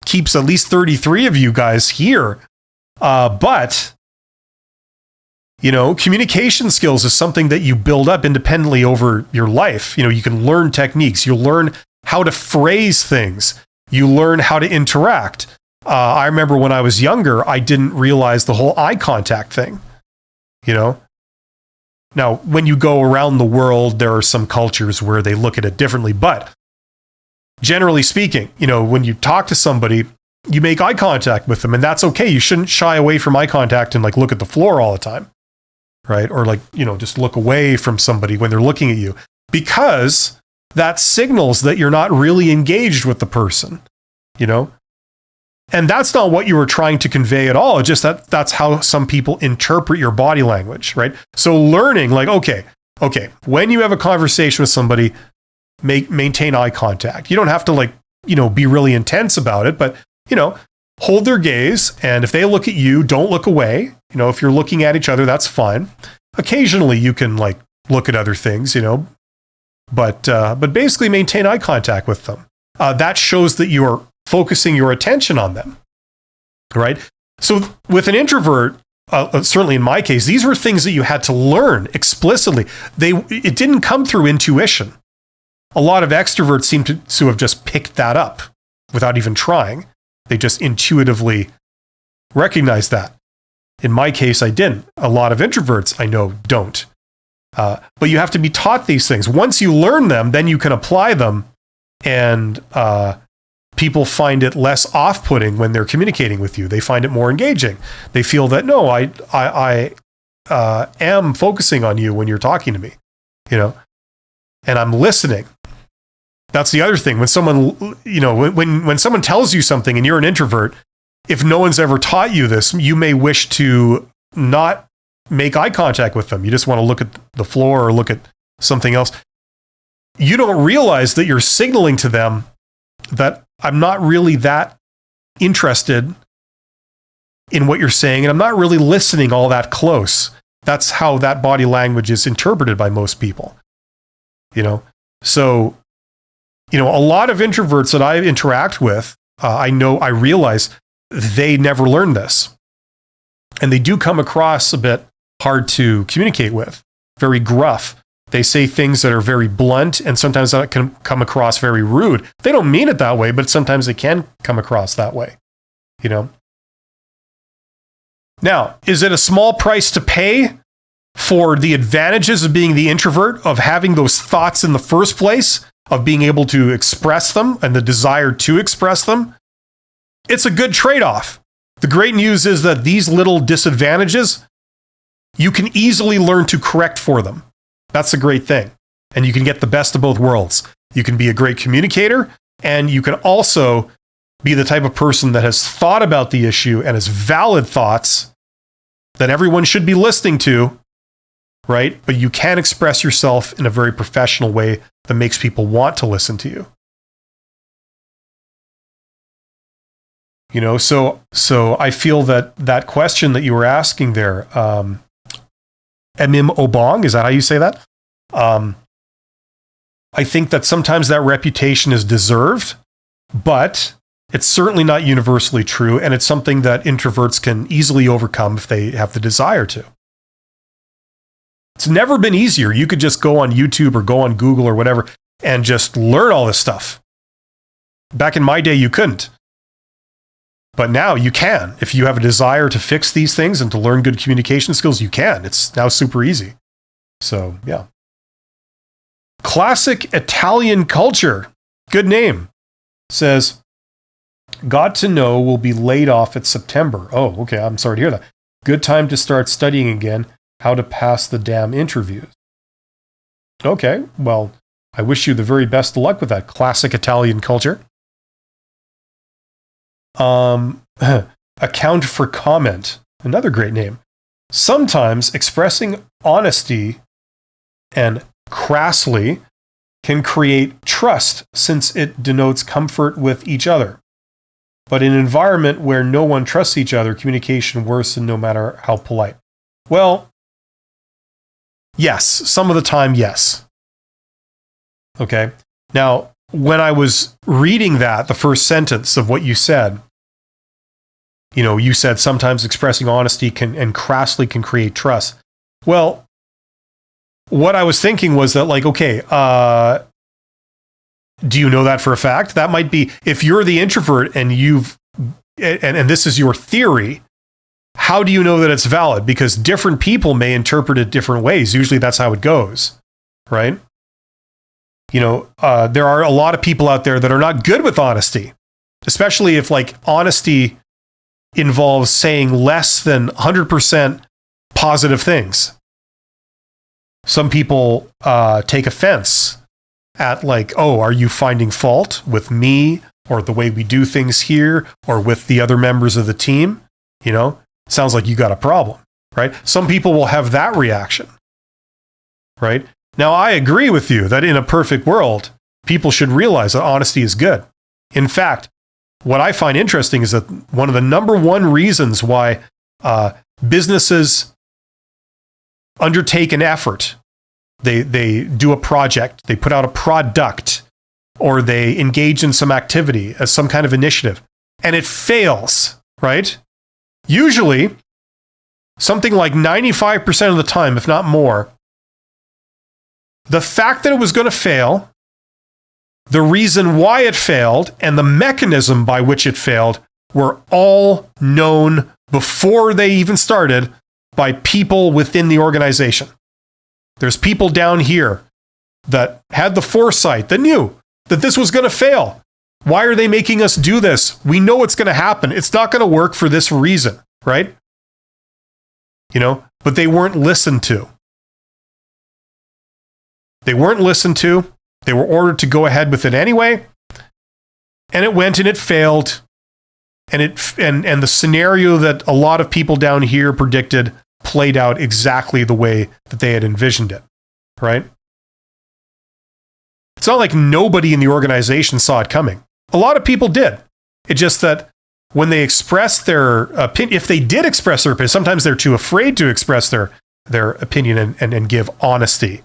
keeps at least 33 of you guys here. But, you know, communication skills is something that you build up independently over your life. You know, you can learn techniques. You learn how to phrase things. You learn how to interact. I remember when I was younger, I didn't realize the whole eye contact thing, you know? Now, when you go around the world, there are some cultures where they look at it differently. But generally speaking, you know, when you talk to somebody, you make eye contact with them, and that's okay. You shouldn't shy away from eye contact and like look at the floor all the time, right? Or like, just look away from somebody when they're looking at you, because that signals that you're not really engaged with the person, And that's not what you were trying to convey at all. It's just that's how some people interpret your body language, right? So learning, like, okay, when you have a conversation with somebody, maintain eye contact. You don't have to be really intense about it, but, hold their gaze. And if they look at you, don't look away. If you're looking at each other, that's fine. Occasionally you can look at other things, but basically maintain eye contact with them. That shows that you're focusing your attention on them, right? So with an introvert, certainly in my case, these were things that you had to learn explicitly. It didn't come through intuition. A lot of extroverts seem to have just picked that up without even trying. They just intuitively recognize that. In my case, I didn't. A lot of introverts I know don't. But you have to be taught these things. Once you learn them, then you can apply them, and people find it less off-putting when they're communicating with you. They find it more engaging. They feel that, no, I am focusing on you when you're talking to me, and I'm listening. That's the other thing. When someone, when someone tells you something and you're an introvert, if no one's ever taught you this, you may wish to not make eye contact with them. You just want to look at the floor or look at something else. You don't realize that you're signaling to them that I'm not really that interested in what you're saying, and I'm not really listening all that close. That's how that body language is interpreted by most people. So, a lot of introverts that I interact with, I realize they never learned this. And they do come across a bit hard to communicate with, very gruff. They say things that are very blunt, and sometimes that can come across very rude. They don't mean it that way, but sometimes it can come across that way, Now, is it a small price to pay for the advantages of being the introvert, of having those thoughts in the first place, of being able to express them and the desire to express them? It's a good trade-off. The great news is that these little disadvantages, you can easily learn to correct for them. That's a great thing. And you can get the best of both worlds. You can be a great communicator, and you can also be the type of person that has thought about the issue and has valid thoughts that everyone should be listening to, right? But you can express yourself in a very professional way that makes people want to listen to you. So I feel that question that you were asking there, Emim Obong, is that how you say that? I think that sometimes that reputation is deserved, but it's certainly not universally true, and it's something that introverts can easily overcome if they have the desire to. It's never been easier. You could just go on YouTube or go on Google or whatever and just learn all this stuff. Back in my day, you couldn't. But now you can. If you have a desire to fix these things and to learn good communication skills, you can. It's now super easy. So, yeah. Classic Italian Culture. Good name. Says, got to know will be laid off at September. Oh, okay. I'm sorry to hear that. Good time to start studying again how to pass the damn interviews. Okay. Well, I wish you the very best of luck with that. Classic Italian Culture. Account for comment. Another great name. Sometimes expressing honesty and crassly can create trust since it denotes comfort with each other. But in an environment where no one trusts each other, communication worsens no matter how polite. Well, yes, some of the time, yes. Okay. Now, when I was reading that, the first sentence of what you said, you said sometimes expressing honesty and crassly can create trust. Well, what I was thinking was that, okay, do you know that for a fact? That might be, if you're the introvert and and this is your theory, how do you know that it's valid? Because different people may interpret it different ways. Usually that's how it goes, right? There are a lot of people out there that are not good with honesty. especially if like honesty involves saying less than 100% positive things. Some people take offense at like, oh, are you finding fault with me or the way we do things here or with the other members of the team? You know, sounds like you got a problem, right? Some people will have that reaction, right? Now, I agree with you that in a perfect world, people should realize that honesty is good. In fact, what I find interesting is that one of the number one reasons why businesses undertake an effort, they do a project, they put out a product, or they engage in some activity as some kind of initiative, and it fails, right? Usually, something like 95% of the time, if not more, the fact that it was going to fail, the reason why it failed, and the mechanism by which it failed were all known before they even started by people within the organization. There's people down here that had the foresight, that knew that this was going to fail. Why are they making us do this? We know it's going to happen. It's not going to work for this reason, right? You know, but they weren't listened to. They weren't listened to. They were ordered to go ahead with it anyway. And it went and it failed. And the scenario that a lot of people down here predicted played out exactly the way that they had envisioned it, right? It's not like nobody in the organization saw it coming. A lot of people did. It's just that when they expressed their opinion, if they did express their opinion, sometimes they're too afraid to express their opinion and give honesty.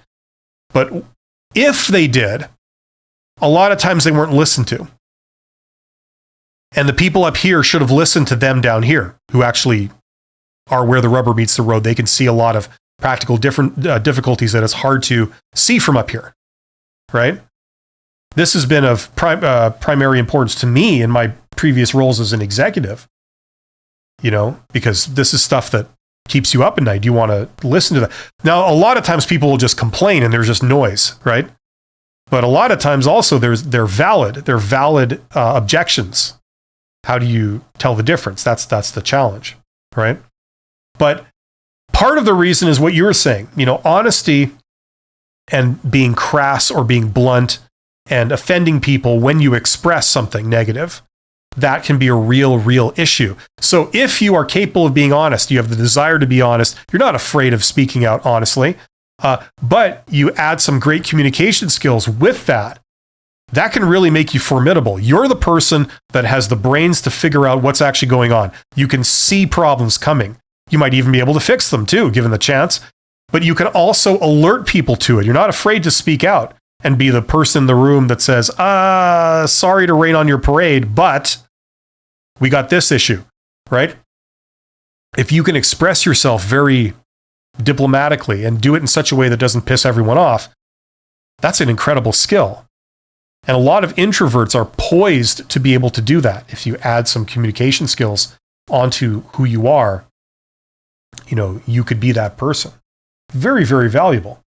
But if they did, a lot of times they weren't listened to. And the people up here should have listened to them down here, who actually are where the rubber meets the road. They can see a lot of practical difficulties that it's hard to see from up here, right? This has been of primary importance to me in my previous roles as an executive, you know, because this is stuff that keeps you up at night. You want to listen to that. Now, a lot of times people will just complain and there's just noise, right? But a lot of times also they're valid objections. How do you tell the difference? That's the challenge, right? But part of the reason is what you were saying, you know, honesty and being crass or being blunt and offending people when you express something negative, that can be a real issue. So if you are capable of being honest, you have the desire to be honest, you're not afraid of speaking out honestly, but you add some great communication skills with that, that can really make you formidable. You're the person that has the brains to figure out what's actually going on. You can see problems coming. You might even be able to fix them too, given the chance. But you can also alert people to it. You're not afraid to speak out and be the person in the room that says, sorry to rain on your parade, but we got this issue, right? If you can express yourself very diplomatically and do it in such a way that doesn't piss everyone off, that's an incredible skill. And a lot of introverts are poised to be able to do that. If you add some communication skills onto who you are, you know, you could be that person. Very, very valuable.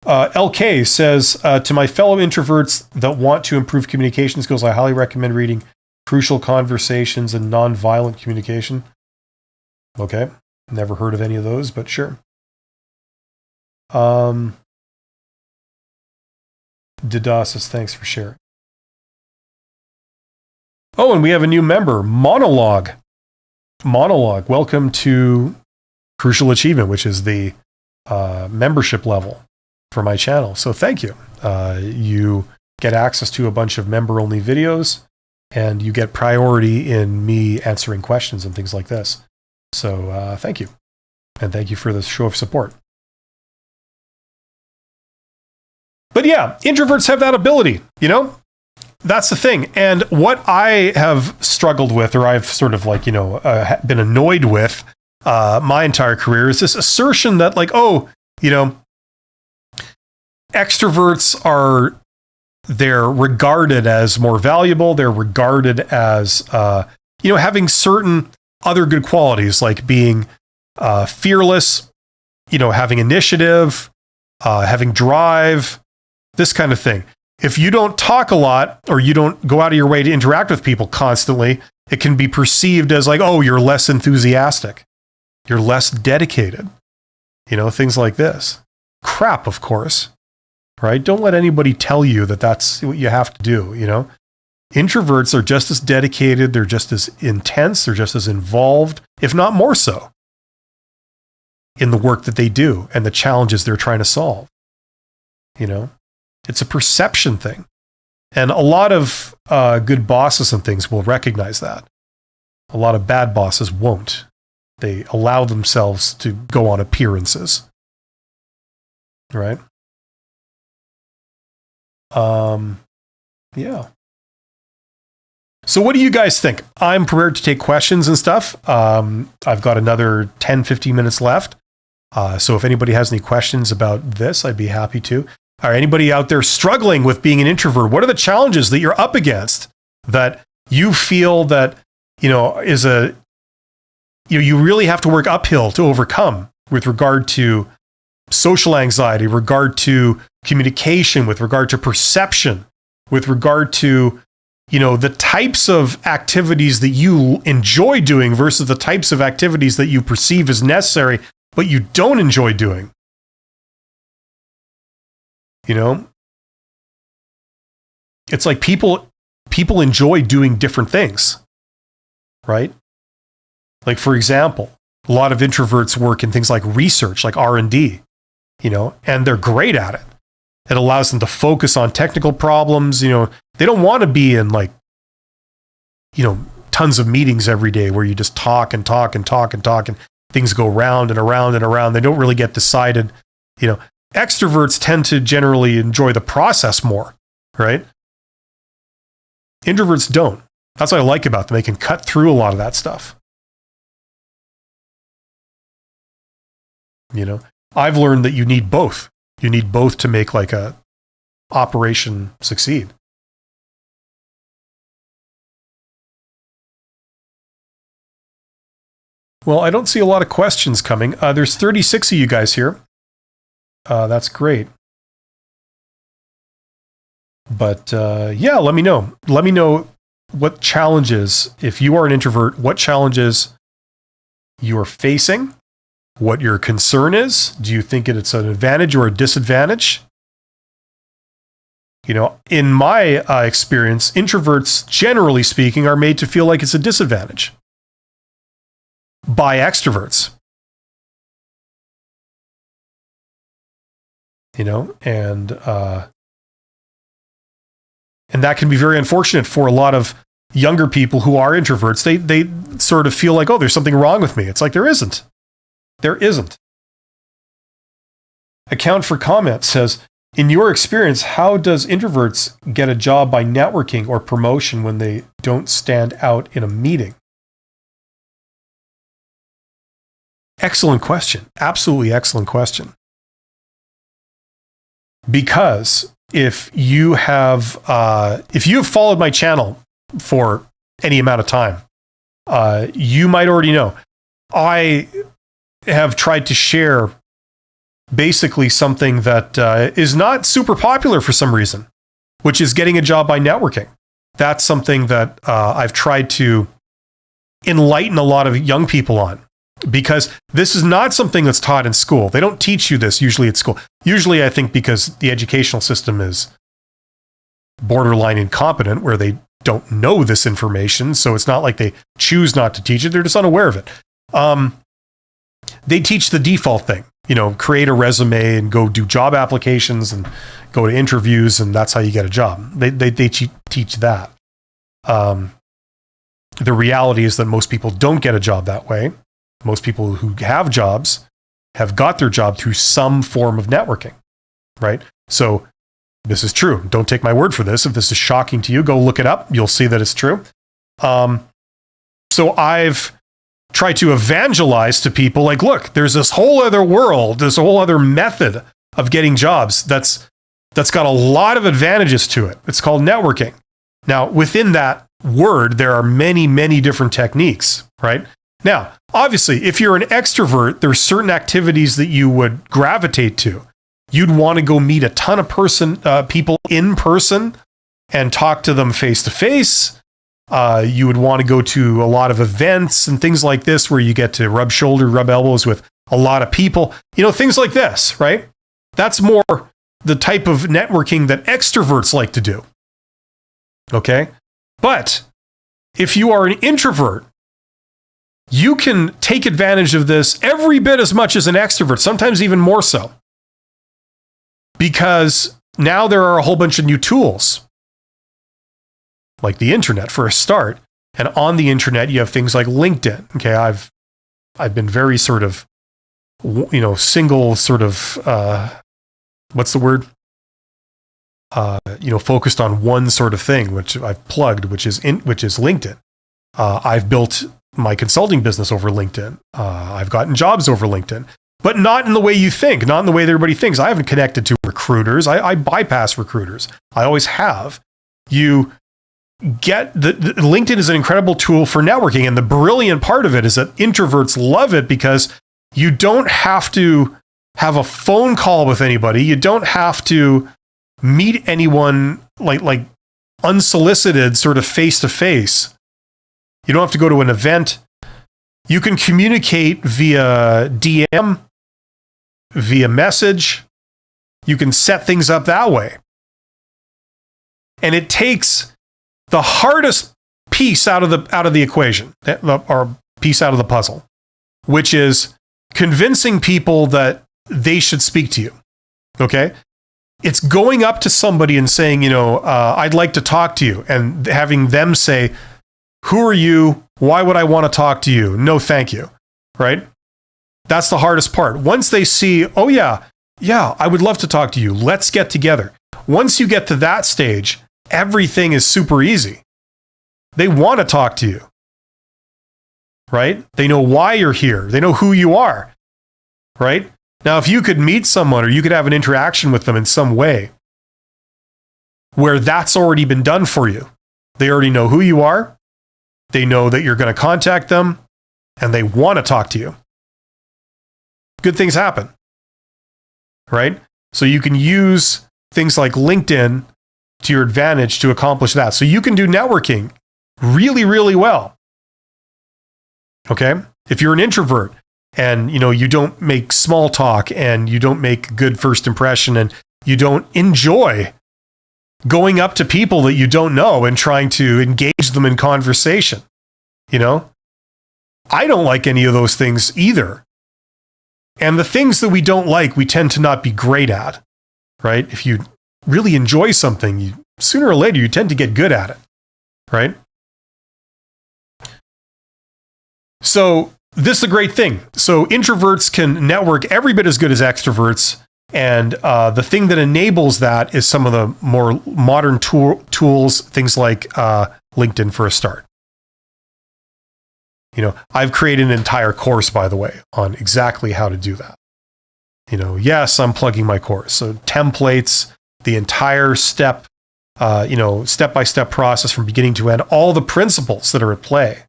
LK says, to my fellow introverts that want to improve communication skills, I highly recommend reading Crucial Conversations and Nonviolent Communication. Okay. Never heard of any of those, but sure. Dida says, thanks for sharing. Oh, and we have a new member, Monologue. Welcome to Crucial Achievement, which is the membership level for my channel. So thank you. You get access to a bunch of member-only videos, and you get priority in me answering questions and things like this. So thank you. And thank you for this show of support. But yeah, introverts have that ability, you know? That's the thing. And what I have struggled with, or I've sort of like, you know, been annoyed with my entire career is this assertion that like, oh, you know, extroverts they're regarded as more valuable. They're regarded as, you know, having certain other good qualities like being fearless, you know, having initiative, having drive, this kind of thing. if you don't talk a lot or you don't go out of your way to interact with people constantly, it can be perceived as like, oh, you're less enthusiastic. You're less dedicated. Things like this. Crap, of course. Right? Don't let anybody tell you that that's what you have to do, Introverts are just as dedicated, they're just as intense, they're just as involved, if not more so, in the work that they do and the challenges they're trying to solve. It's a perception thing. And a lot of good bosses and things will recognize that. A lot of bad bosses won't. They allow themselves to go on appearances. Right? Yeah. So what do you guys think? I'm prepared to take questions and stuff. I've got another 10, 15 minutes left. So if anybody has any questions about this, I'd be happy to. Or anybody out there struggling with being an introvert, what are the challenges that you're up against that you feel that, is you really have to work uphill to overcome with regard to social anxiety, regard to communication, with regard to perception, with regard to, the types of activities that you enjoy doing versus the types of activities that you perceive as necessary, but you don't enjoy doing. It's like people enjoy doing different things, right? Like, for example, a lot of introverts work in things like research, like R&D, and they're great at it. It allows them to focus on technical problems. They don't want to be in tons of meetings every day where you just talk and talk and talk and talk and things go round and around and around. They don't really get decided. Extroverts tend to generally enjoy the process more, right? Introverts don't. That's what I like about them. They can cut through a lot of that stuff. I've learned that you need both. You need both to make like a operation succeed. Well, I don't see a lot of questions coming. There's 36 of you guys here. That's great. But yeah, let me know. Let me know what challenges, if you are an introvert, what challenges you are facing, what your concern is. Do you think it's an advantage or a disadvantage? In my experience, introverts, generally speaking, are made to feel like it's a disadvantage by extroverts. And that can be very unfortunate for a lot of younger people who are introverts. They sort of feel like, oh, there's something wrong with me. It's like there isn't. There isn't. Account for Comment says, in your experience, how does introverts get a job by networking or promotion when they don't stand out in a meeting? Excellent question. Absolutely excellent question. Because if you have followed my channel for any amount of time, you might already know I have tried to share basically something that is not super popular for some reason, which is getting a job by networking. That's something that I've tried to enlighten a lot of young people on, because this is not something that's taught in school. They don't teach you this usually at school. Usually, I think because the educational system is borderline incompetent, where they don't know this information. So it's not like they choose not to teach it. They're just unaware of it. They teach the default thing, create a resume and go do job applications and go to interviews, and that's how you get a job. They teach that. The reality is that most people don't get a job that way. Most people who have jobs have got their job through some form of networking, right? So this is true. Don't take my word for this. If this is shocking to you, go look it up. You'll see that it's true. So I've tried to evangelize to people like, look, there's this whole other world, this whole other method of getting jobs that's got a lot of advantages to it. It's called networking. Now, within that word, there are many, many different techniques, right? Now, obviously, if you're an extrovert, there's certain activities that you would gravitate to. You'd want to go meet a ton of people in person and talk to them face to face. You would want to go to a lot of events and things like this where you get to rub elbows with a lot of people. Things like this, right? That's more the type of networking that extroverts like to do. Okay? But if you are an introvert, you can take advantage of this every bit as much as an extrovert, sometimes even more so. Because now there are a whole bunch of new tools, like the internet for a start. And on the internet, you have things like LinkedIn. Okay, I've been very sort of, single sort of, what's the word? Focused on one sort of thing, which I've plugged, which is LinkedIn. I've built my consulting business over LinkedIn. I've gotten jobs over LinkedIn, but not in the way you think, not in the way that everybody thinks. I haven't connected to recruiters. I bypass recruiters. I always have. You get the LinkedIn is an incredible tool for networking, and the brilliant part of it is that introverts love it because you don't have to have a phone call with anybody. You don't have to meet anyone like unsolicited, sort of face to face. You don't have to go to an event. You can communicate via DM, via message. You can set things up that way. And it takes the hardest piece out of the equation, or piece out of the puzzle, which is convincing people that they should speak to you. Okay? It's going up to somebody and saying, I'd like to talk to you, and having them say, who are you? Why would I want to talk to you? No, thank you. Right? That's the hardest part. Once they see, oh yeah, I would love to talk to you. Let's get together. Once you get to that stage, everything is super easy. They want to talk to you. Right? They know why you're here. They know who you are. Right? Now, if you could meet someone or you could have an interaction with them in some way where that's already been done for you, they already know who you are, they know that you're going to contact them, and they want to talk to you. Good things happen, right? So you can use things like LinkedIn to your advantage to accomplish that. So you can do networking really, really well. Okay? If you're an introvert, and you don't make small talk, and you don't make good first impression, and you don't enjoy going up to people that you don't know and trying to engage them in conversation. I don't like any of those things either. And the things that we don't like, we tend to not be great at, right? If you really enjoy something, sooner or later, you tend to get good at it, right? So this is a great thing. So introverts can network every bit as good as extroverts. And the thing that enables that is some of the more modern tools, things like LinkedIn for a start. I've created an entire course, by the way, on exactly how to do that. Yes, I'm plugging my course. So templates, the entire step-by-step process from beginning to end, all the principles that are at play.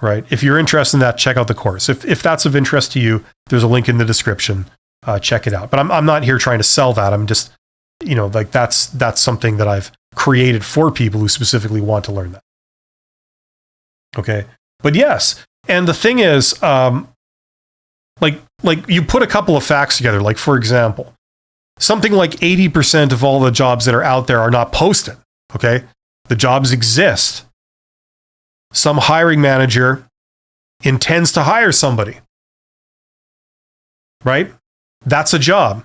Right? If you're interested in that, check out the course. If that's of interest to you, there's a link in the description. Check it out. But I'm not here trying to sell that. I'm just, that's something that I've created for people who specifically want to learn that. Okay. But yes. And the thing is, like you put a couple of facts together. Like, for example, something like 80% of all the jobs that are out there are not posted. Okay. The jobs exist. Some hiring manager intends to hire somebody, right? That's a job.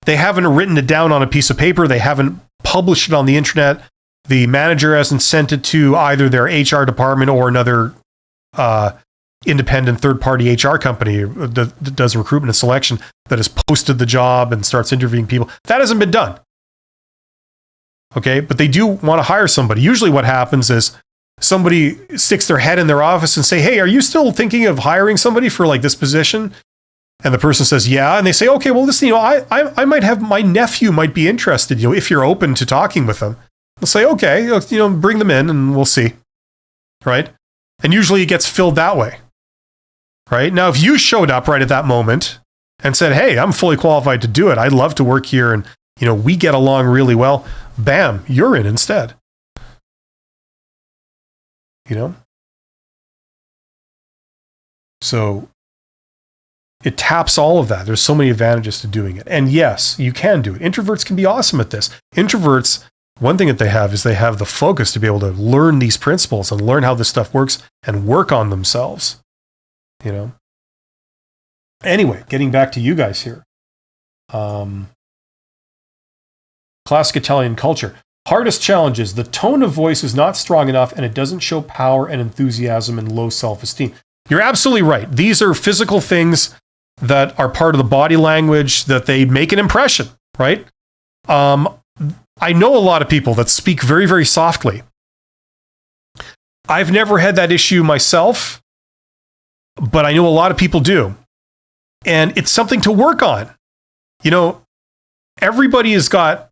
They haven't written it down on a piece of paper. They haven't published it on the internet. The manager hasn't sent it to either their HR department or another independent third-party HR company that does recruitment and selection that has posted the job and starts interviewing people. That hasn't been done. Okay, but they do want to hire somebody. Usually what happens is somebody sticks their head in their office and say, hey, are you still thinking of hiring somebody for like this position? And the person says, yeah. And they say, okay, well, listen, I might have, my nephew might be interested, if you're open to talking with them. They'll say, okay, bring them in and we'll see. Right? And usually it gets filled that way. Right? Now, if you showed up right at that moment and said, hey, I'm fully qualified to do it. I'd love to work here. And, we get along really well. Bam, you're in instead. So it taps all of that. There's so many advantages to doing it. And yes, you can do it. Introverts can be awesome at this. Introverts, one thing that they have is they have the focus to be able to learn these principles and learn how this stuff works and work on themselves. Anyway, getting back to you guys here. Classic Italian culture. Hardest challenges. The tone of voice is not strong enough and it doesn't show power and enthusiasm and low self-esteem. You're absolutely right. These are physical things that are part of the body language that they make an impression, right? I know a lot of people that speak very, very softly. I've never had that issue myself, but I know a lot of people do. And it's something to work on. Everybody has got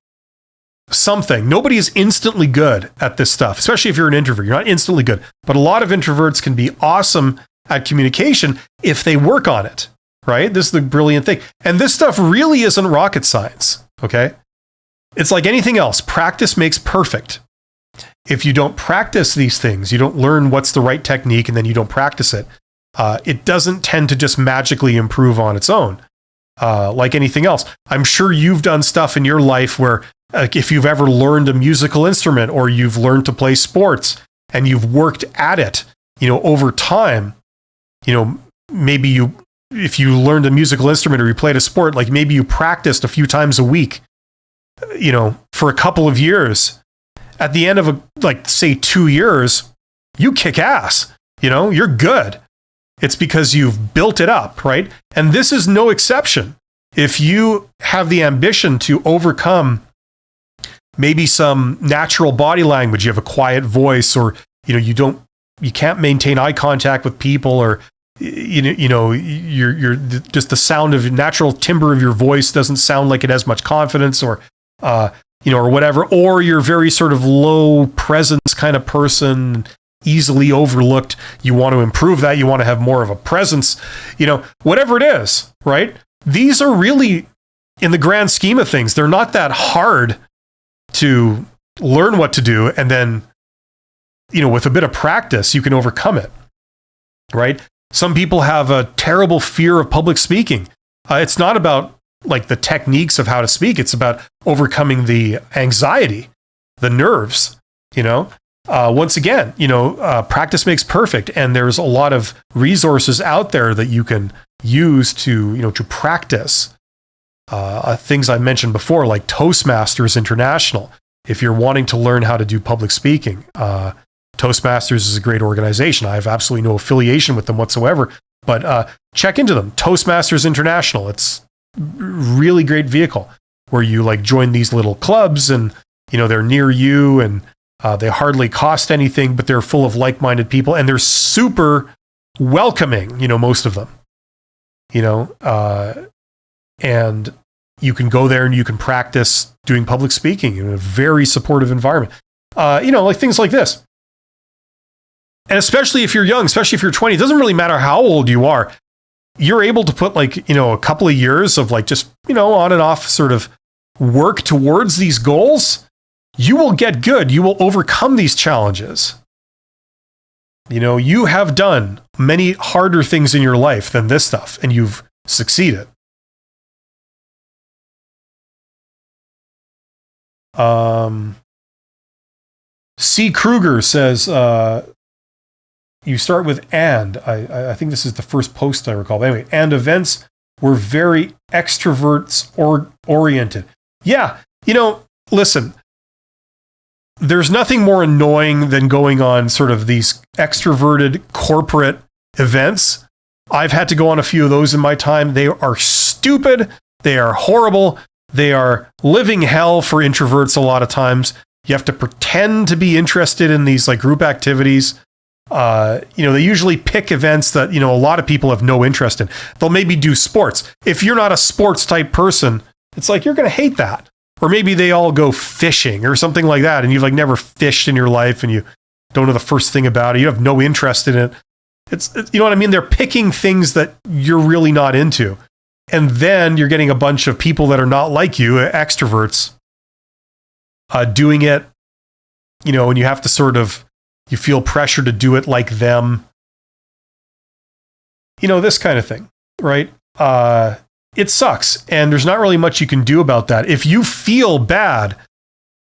something. Nobody is instantly good at this stuff, especially if you're an introvert. You're not instantly good. But a lot of introverts can be awesome at communication if they work on it, right? This is the brilliant thing. And this stuff really isn't rocket science, okay? It's like anything else. Practice makes perfect. If you don't practice these things, you don't learn what's the right technique, and then you don't practice it, it doesn't tend to just magically improve on its own. Like anything else. I'm sure you've done stuff in your life where if you've ever learned a musical instrument or you've learned to play sports and you've worked at it, over time, maybe if you learned a musical instrument or you played a sport, like maybe you practiced a few times a week, for a couple of years. At the end of say 2 years, you kick ass, you're good. It's because you've built it up, right? And this is no exception. If you have the ambition to overcome maybe some natural body language, you have a quiet voice, or you can't maintain eye contact with people, or you're just the sound of natural timbre of your voice doesn't sound like it has much confidence, or or whatever, or you're very sort of low presence kind of person, easily overlooked. You want to improve that. You want to have more of a presence, whatever it is, right? These are really, in the grand scheme of things, they're not that hard to learn what to do. And then, with a bit of practice, you can overcome it, right? Some people have a terrible fear of public speaking. It's not about the techniques of how to speak. It's about overcoming the anxiety, the nerves, once again, practice makes perfect. And there's a lot of resources out there that you can use to practice. Things I mentioned before, like Toastmasters International. If you're wanting to learn how to do public speaking, Toastmasters is a great organization. I have absolutely no affiliation with them whatsoever, but check into them. Toastmasters International. It's a really great vehicle where you join these little clubs, and they're near you, and they hardly cost anything, but they're full of like-minded people, and they're super welcoming, most of them, and you can go there and you can practice doing public speaking in a very supportive environment. Things like this. And especially if you're young, especially if you're 20, it doesn't really matter how old you are. You're able to put a couple of years of just, on and off sort of work towards these goals. You will get good. You will overcome these challenges. You have done many harder things in your life than this stuff, and you've succeeded. C. Kruger says, you start with and. I think this is the first post I recall. But anyway, and events were very extroverts oriented. Yeah, listen, there's nothing more annoying than going on sort of these extroverted corporate events. I've had to go on a few of those in my time. They are stupid. They are horrible. They are living hell for introverts a lot of times. You have to pretend to be interested in these group activities. They usually pick events that, a lot of people have no interest in. They'll maybe do sports. If you're not a sports type person, it's you're going to hate that. Or maybe they all go fishing or something like that, and you've never fished in your life and you don't know the first thing about it. You have no interest in it. It's you know what I mean? They're picking things that you're really not into. And then you're getting a bunch of people that are not like you, extroverts, doing it, and you have to you feel pressure to do it like them. This kind of thing, right? It sucks. And there's not really much you can do about that. If you feel bad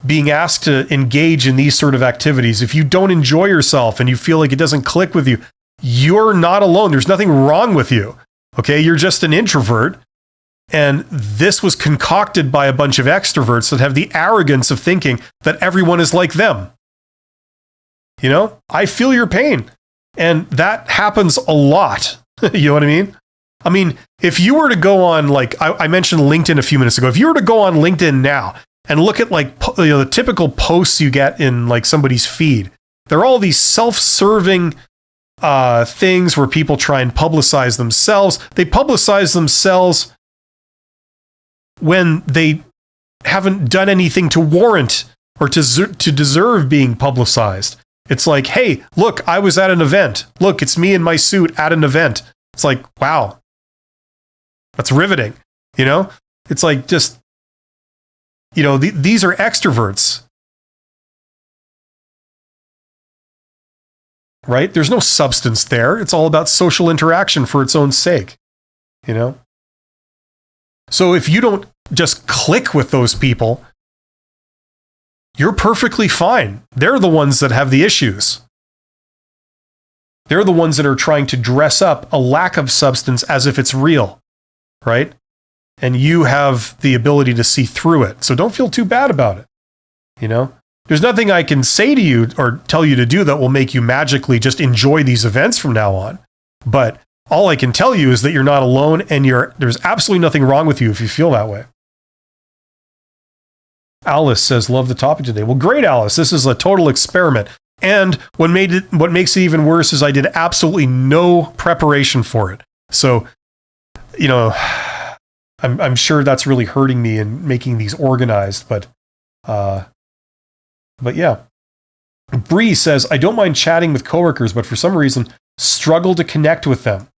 being asked to engage in these sort of activities, if you don't enjoy yourself and you feel like it doesn't click with you, you're not alone. There's nothing wrong with you. Okay. You're just an introvert. And this was concocted by a bunch of extroverts that have the arrogance of thinking that everyone is like them. I feel your pain. And that happens a lot. You know what I mean? I mean, if you were to go on, like I mentioned LinkedIn a few minutes ago, if you were to go on LinkedIn now and look at the typical posts you get in like somebody's feed, there are all these self-serving things where people try and publicize themselves. They publicize themselves when they haven't done anything to warrant or to deserve being publicized. It's like, hey, look, I was at an event. Look, it's me in my suit at an event. It's like, wow, that's riveting. It's like just, these are extroverts, right? There's no substance there. It's all about social interaction for its own sake, So if you don't just click with those people, you're perfectly fine. They're the ones that have the issues. They're the ones that are trying to dress up a lack of substance as if it's real, right? And you have the ability to see through it. So don't feel too bad about it. There's nothing I can say to you or tell you to do that will make you magically just enjoy these events from now on. But all I can tell you is that you're not alone and there's absolutely nothing wrong with you if you feel that way. Alice says, love the topic today. Well, great, Alice. This is a total experiment. And what makes it even worse is I did absolutely no preparation for it. So, I'm sure that's really hurting me and making these organized, but yeah. Bree says, I don't mind chatting with coworkers, but for some reason struggle to connect with them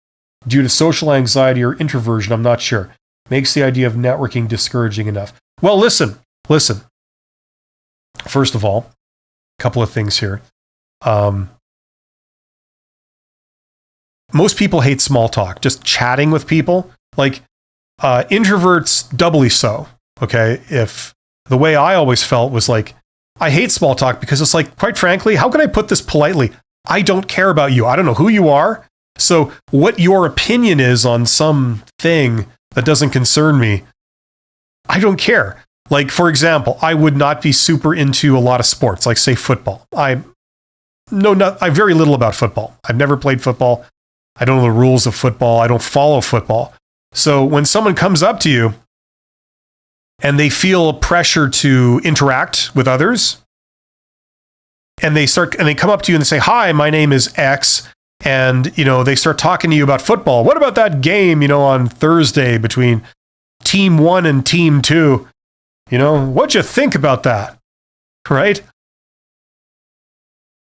due to social anxiety or introversion. I'm not sure. Makes the idea of networking discouraging enough. Well, listen. First of all, a couple of things here. Most people hate small talk, just chatting with people. Like introverts, doubly so. Okay. If the way I always felt was like, I hate small talk because it's like, quite frankly, how can I put this politely? I don't care about you. I don't know who you are. So what your opinion is on some thing that doesn't concern me, I don't care. Like, for example, I would not be super into a lot of sports, like say football. I very little about football. I've never played football. I don't know the rules of football. I don't follow football. So when someone comes up to you and they feel pressure to interact with others, and they come up to you and they say, hi, my name is X. And, they start talking to you about football. What about that game, on Thursday between team 1 and team 2? What'd you think about that? Right?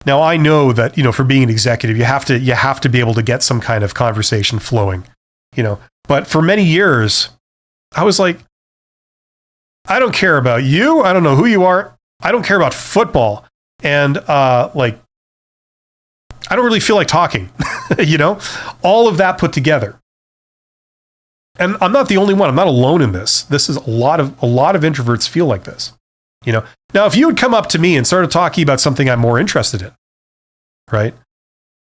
Now, I know that, for being an executive, you have to be able to get some kind of conversation flowing, but for many years, I was like, I don't care about you. I don't know who you are. I don't care about football. And, I don't really feel like talking, all of that put together. And I'm not the only one. I'm not alone in this. This is a lot of introverts feel like this, Now, if you would come up to me and started talking about something I'm more interested in, right?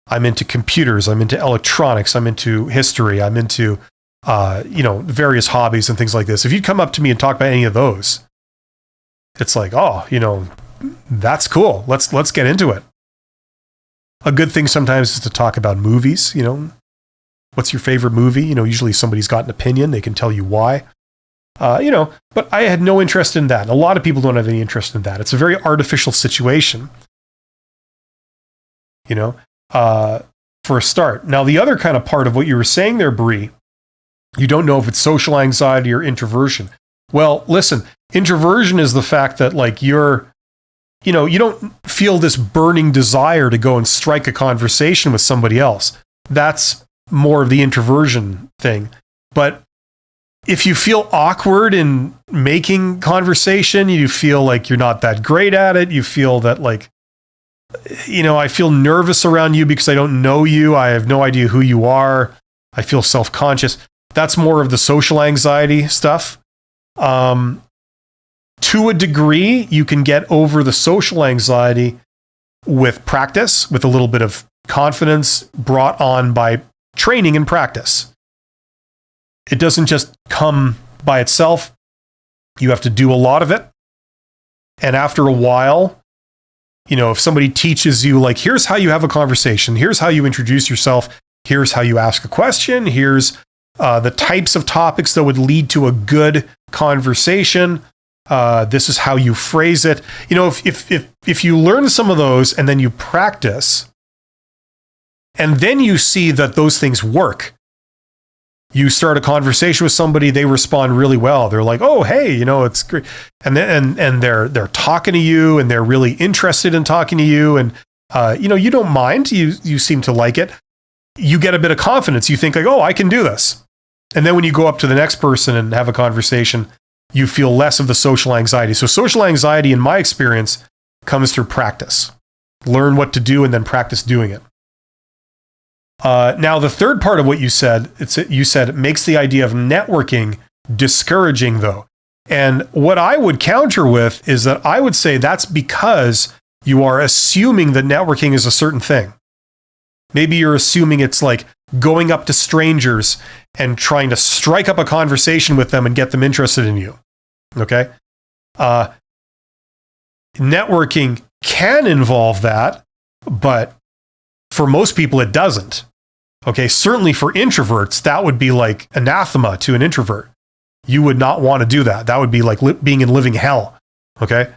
I'm into computers. I'm into electronics. I'm into history. I'm into, various hobbies and things like this. If you'd come up to me and talk about any of those, it's like, oh, that's cool. Let's get into it. A good thing sometimes is to talk about movies, What's your favorite movie? Usually somebody's got an opinion. They can tell you why. But I had no interest in that. A lot of people don't have any interest in that. It's a very artificial situation, for a start. Now, the other kind of part of what you were saying there, Bree, you don't know if it's social anxiety or introversion. Well, listen, introversion is the fact that you don't feel this burning desire to go and strike a conversation with somebody else. That's more of the introversion thing. But if you feel awkward in making conversation, you feel like you're not that great at it, you feel that like, I feel nervous around you because I don't know you, I have no idea who you are, I feel self-conscious. That's more of the social anxiety stuff. To a degree, you can get over the social anxiety with practice, with a little bit of confidence brought on by training and practice. It doesn't just come by itself. You have to do a lot of it. And after a while, if somebody teaches you, like, here's how you have a conversation, here's how you introduce yourself, here's how you ask a question, here's the types of topics that would lead to a good conversation, this is how you phrase it. If you learn some of those and then you practice, and then you see that those things work, you start a conversation with somebody, they respond really well. They're like, "Oh, hey, it's great," and they're talking to you, and they're really interested in talking to you, and you don't mind. You seem to like it. You get a bit of confidence. You think like, "Oh, I can do this," and then when you go up to the next person and have a conversation, you feel less of the social anxiety. So social anxiety, in my experience, comes through practice. Learn what to do and then practice doing it. Now, the third part of what you said, it makes the idea of networking discouraging, though. And what I would counter with is that I would say that's because you are assuming that networking is a certain thing. Maybe you're assuming it's like going up to strangers and trying to strike up a conversation with them and get them interested in you. Okay? Networking can involve that, but for most people, it doesn't. Okay, certainly for introverts, that would be like anathema to an introvert. You would not want to do that. That would be like being in living hell. Okay?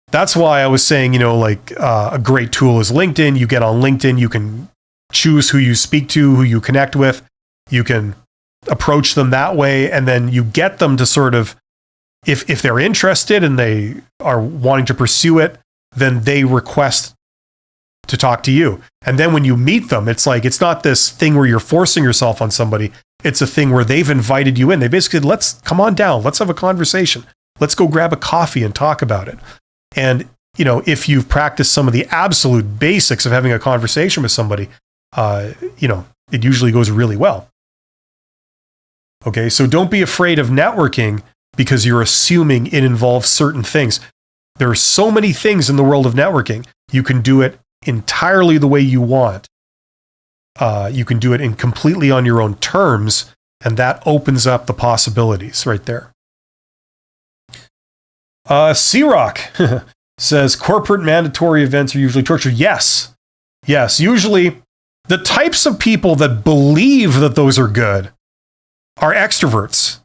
That's why I was saying, a great tool is LinkedIn. You get on LinkedIn, you can choose who you speak to, who you connect with. You can approach them that way, and then you get them to sort of, if they're interested and they are wanting to pursue it, then they request to talk to you. And then when you meet them, it's like, it's not this thing where you're forcing yourself on somebody. It's a thing where they've invited you in. They basically, let's come on down. Let's have a conversation. Let's go grab a coffee and talk about it. And, if you've practiced some of the absolute basics of having a conversation with somebody, it usually goes really well. Okay, so don't be afraid of networking because you're assuming it involves certain things. There are so many things in the world of networking. You can do it entirely the way you want. You can do it completely on your own terms, and that opens up the possibilities right there. C-Rock says, corporate mandatory events are usually torture. Yes. Usually the types of people that believe that those are good are extroverts.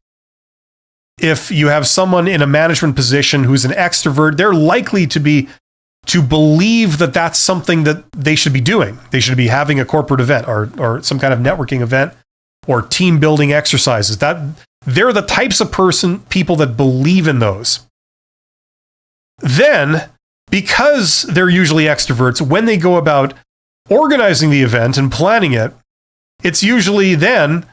If you have someone in a management position who's an extrovert, they're likely to believe that that's something that they should be doing. They should be having a corporate event or some kind of networking event or team building exercises. That they're the types of people that believe in those. Then, because they're usually extroverts, when they go about organizing the event and planning it, it's usually then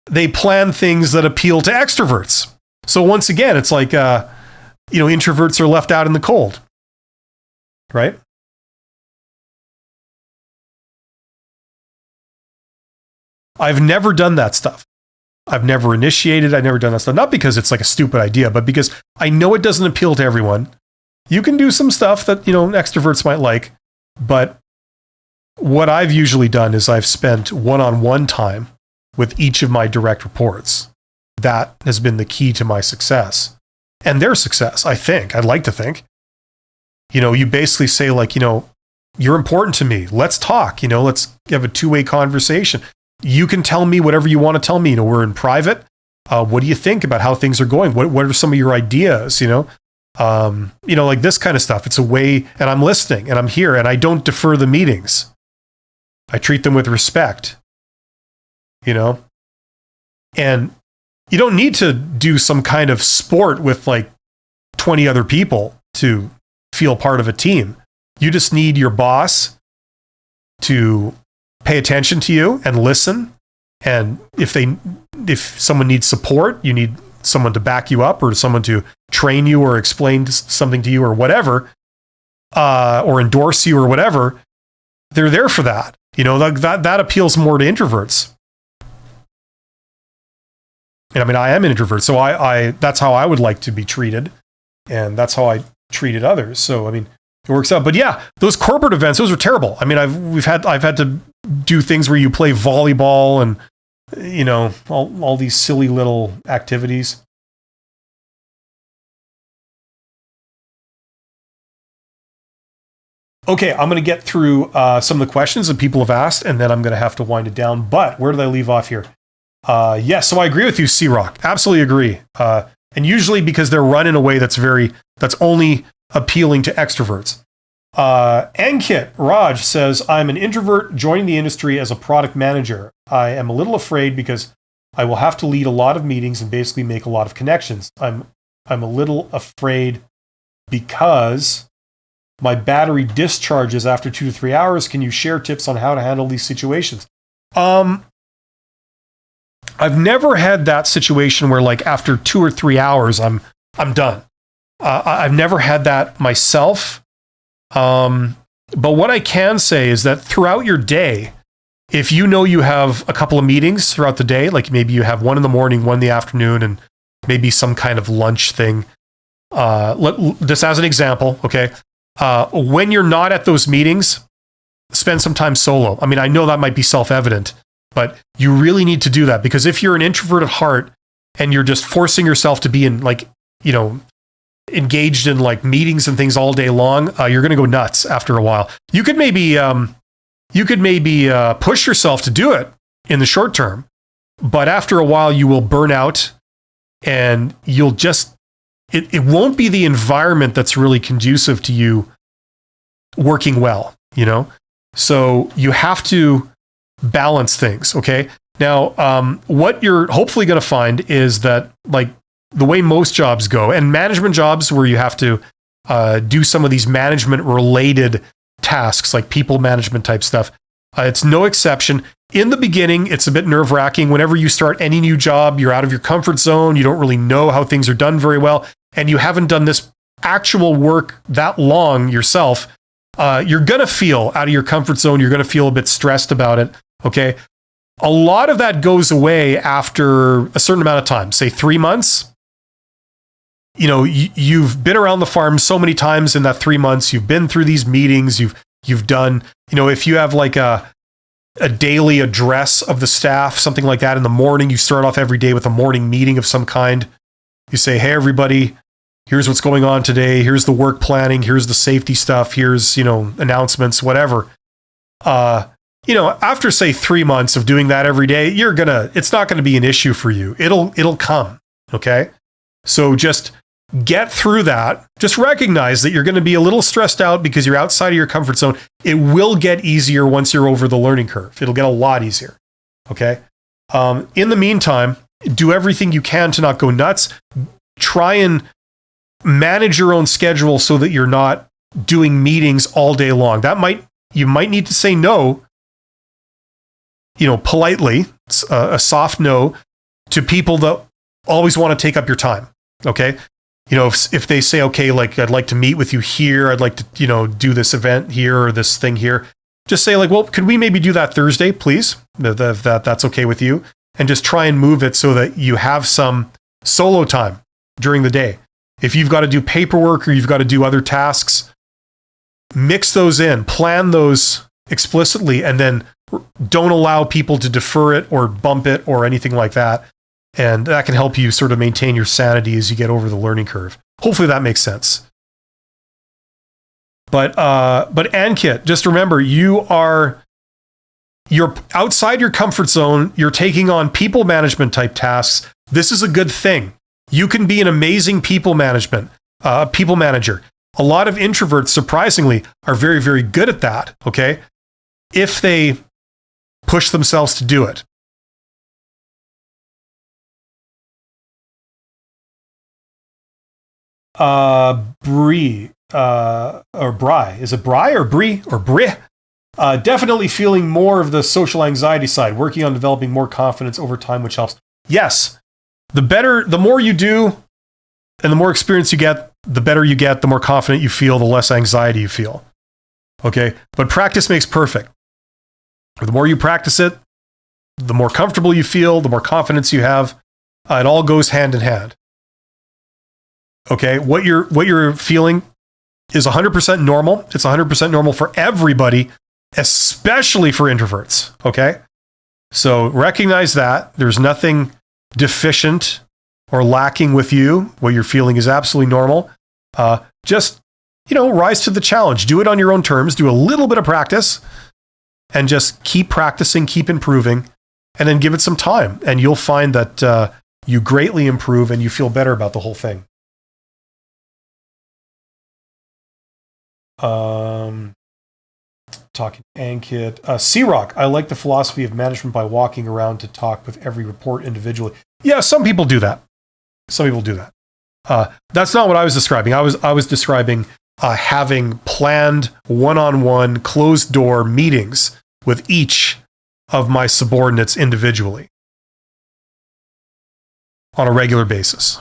they plan things that appeal to extroverts. So once again, it's like, introverts are left out in the cold, right? I've never done that stuff. I've never initiated. I've never done that stuff. Not because it's like a stupid idea, but because I know it doesn't appeal to everyone. You can do some stuff that, extroverts might like, but what I've usually done is I've spent one-on-one time with each of my direct reports. That has been the key to my success and their success, I think. I'd like to think. You basically say like, you're important to me. Let's talk, let's have a two-way conversation. You can tell me whatever you want to tell me. We're in private. What do you think about how things are going? What are some of your ideas? Like this kind of stuff. It's a way, and I'm listening and I'm here and I don't defer the meetings. I treat them with respect, and you don't need to do some kind of sport with like 20 other people to feel part of a team. You just need your boss to pay attention to you and listen And if someone needs support, you need someone to back you up or someone to train you or explain something to you or whatever, or endorse you or whatever, they're there for that. That appeals more to introverts. And I mean, I am an introvert, so I that's how I would like to be treated, and that's how I treated others. So I mean, it works out. But yeah, those corporate events, those are terrible. I mean, I've had to do things where you play volleyball and all these silly little activities. Okay, I'm going to get through some of the questions that people have asked, and then I'm going to have to wind it down. But where did I leave off here? Yes, so I agree with you, C-Rock. Absolutely agree. And usually because they're run in a way that's only appealing to extroverts. Ankit Raj says, I'm an introvert joining the industry as a product manager. I am a little afraid because I will have to lead a lot of meetings and basically make a lot of connections. I'm a little afraid because my battery discharges after 2 to 3 hours. Can you share tips on how to handle these situations? I've never had that situation where like after 2 or 3 hours, I'm done. I've never had that myself. But what I can say is that throughout your day, if you know you have a couple of meetings throughout the day, like maybe you have one in the morning, one in the afternoon, and maybe some kind of lunch thing. Just as an example, okay? When you're not at those meetings, spend some time solo. I mean, I know that might be self-evident, but you really need to do that, because if you're an introvert at heart and you're just forcing yourself to be in engaged in like meetings and things all day long, you're going to go nuts after a while. You could maybe push yourself to do it in the short term, but after a while you will burn out, and you'll just it won't be the environment that's really conducive to you working well, So you have to balance things, okay? Now, what you're hopefully going to find is that, like, the way most jobs go, and management jobs where you have to do some of these management-related tasks, like people management type stuff, it's no exception. In the beginning, it's a bit nerve-wracking. Whenever you start any new job, you're out of your comfort zone. You don't really know how things are done very well, and you haven't done this actual work that long yourself. You're going to feel out of your comfort zone. You're going to feel a bit stressed about it, okay? A lot of that goes away after a certain amount of time, say 3 months. You've been around the farm so many times in that 3 months. You've been through these meetings. You've done, if you have like a daily address of the staff, something like that in the morning, you start off every day with a morning meeting of some kind. You say, hey, everybody, here's what's going on today. Here's the work planning. Here's the safety stuff. Here's, announcements, whatever. After say 3 months of doing that every day, it's not going to be an issue for you. It'll come. Okay. So just get through that. Just recognize that you're going to be a little stressed out because you're outside of your comfort zone. It will get easier once you're over the learning curve. It'll get a lot easier. Okay. In the meantime, do everything you can to not go nuts. Try and manage your own schedule so that you're not doing meetings all day long. You might need to say no, politely, a soft no, to people that always want to take up your time. Okay. If they say, okay, like, I'd like to meet with you here, I'd like to, do this event here or this thing here, just say like, well, could we maybe do that Thursday, please? If that's okay with you. And just try and move it so that you have some solo time during the day. If you've got to do paperwork or you've got to do other tasks, mix those in, plan those explicitly, and then don't allow people to defer it or bump it or anything like that. And that can help you sort of maintain your sanity as you get over the learning curve. Hopefully that makes sense. But Ankit, just remember, you're outside your comfort zone. You're taking on people management type tasks. This is a good thing. You can be an amazing people manager. A lot of introverts, surprisingly, are very, very good at that, okay? If they push themselves to do it. Brie, or Bry. Is it Bry or Brie or Brie? Definitely feeling more of the social anxiety side, working on developing more confidence over time, which helps. Yes, the more you do and the more experience you get, the better you get, the more confident you feel, the less anxiety you feel. Okay? But practice makes perfect. The more you practice it, the more comfortable you feel, the more confidence you have. It all goes hand in hand. Okay? What you're feeling is 100% normal. It's 100% normal for everybody, especially for introverts. Okay? So recognize that. There's nothing deficient or lacking with you. What you're feeling is absolutely normal. Just, rise to the challenge. Do it on your own terms. Do a little bit of practice and just keep practicing, keep improving, and then give it some time. And you'll find that you greatly improve and you feel better about the whole thing. Talking Ankit. C-Rock, I like the philosophy of management by walking around to talk with every report individually. Yeah, some people do that. That's not what I was describing. I was describing having planned one-on-one, closed-door meetings with each of my subordinates individually on a regular basis.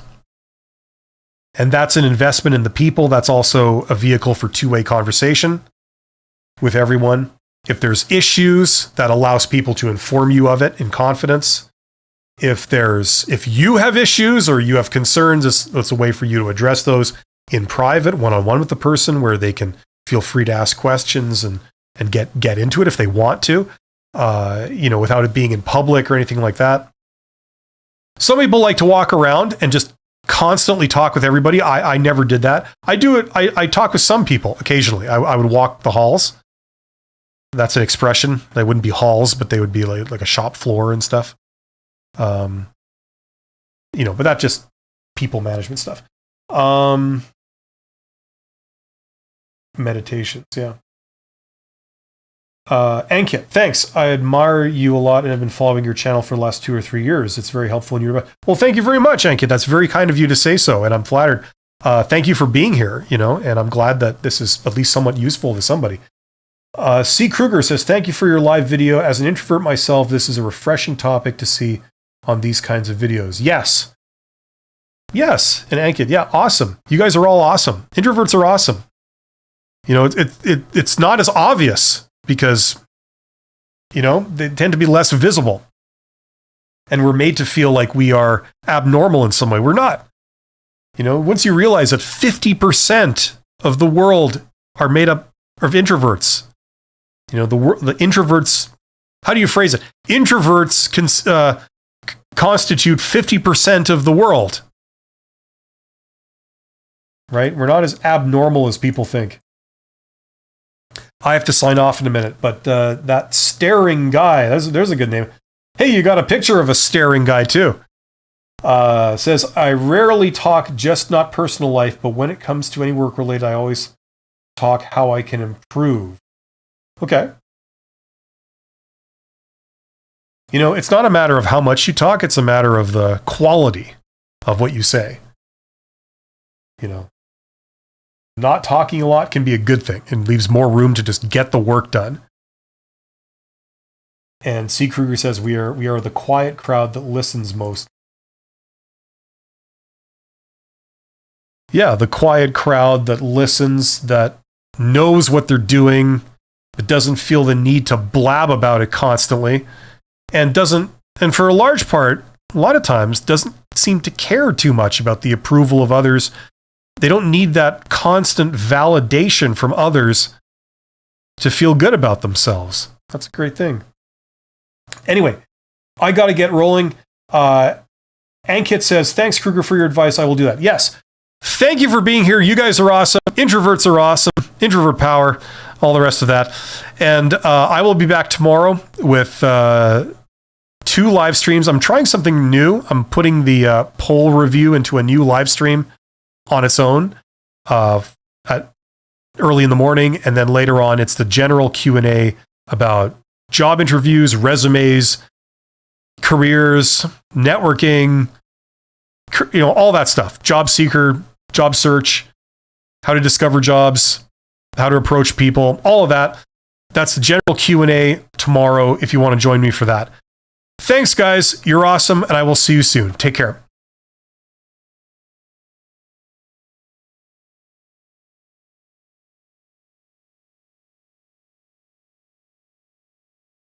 And that's an investment in the people. That's also a vehicle for two-way conversation with everyone. If there's issues, that allows people to inform you of it in confidence. If you have issues or you have concerns, it's a way for you to address those in private, one-on-one with the person, where they can feel free to ask questions and get into it if they want to, without it being in public or anything like that. Some people like to walk around and just constantly talk with everybody. I never did that. I do it. I talk with some people occasionally. I would walk the halls. That's an expression. They wouldn't be halls, but they would be like a shop floor and stuff. But that's just people management stuff. Meditations, yeah. Ankit, thanks. I admire you a lot and have been following your channel for the last 2 or 3 years. It's very helpful in your... Well, thank you very much, Ankit. That's very kind of you to say so, and I'm flattered. Thank you for being here, and I'm glad that this is at least somewhat useful to somebody. C. Kruger says, thank you for your live video. As an introvert myself, this is a refreshing topic to see on these kinds of videos. Yes, and Ankit, yeah, awesome. You guys are all awesome. Introverts are awesome. It's not as obvious because, they tend to be less visible. And we're made to feel like we are abnormal in some way. We're not. Once you realize that 50% of the world are made up of introverts, the introverts, how do you phrase it? Introverts constitute 50% of the world. Right? We're not as abnormal as people think. I have to sign off in a minute, but that staring guy, there's a good name. Hey, you got a picture of a staring guy too. Says, I rarely talk just not personal life, but when it comes to any work related, I always talk how I can improve. Okay. It's not a matter of how much you talk, it's a matter of the quality of what you say. Not talking a lot can be a good thing and leaves more room to just get the work done. And C. Kruger says, we are the quiet crowd that listens most. Yeah, the quiet crowd that listens, that knows what they're doing, but doesn't feel the need to blab about it constantly, and for a large part, a lot of times, doesn't seem to care too much about the approval of others. They don't need that constant validation from others to feel good about themselves. That's a great thing. Anyway, I got to get rolling. Ankit says, thanks, Kruger, for your advice. I will do that. Yes. Thank you for being here. You guys are awesome. Introverts are awesome. Introvert power, all the rest of that. And I will be back tomorrow with 2 live streams. I'm trying something new. I'm putting the poll review into a new live stream on its own early in the morning. And then later on, it's the general Q&A about job interviews, resumes, careers, networking, all that stuff. Job seeker, job search, how to discover jobs, how to approach people, all of that. That's the general Q&A tomorrow if you want to join me for that. Thanks, guys. You're awesome, and I will see you soon. Take care.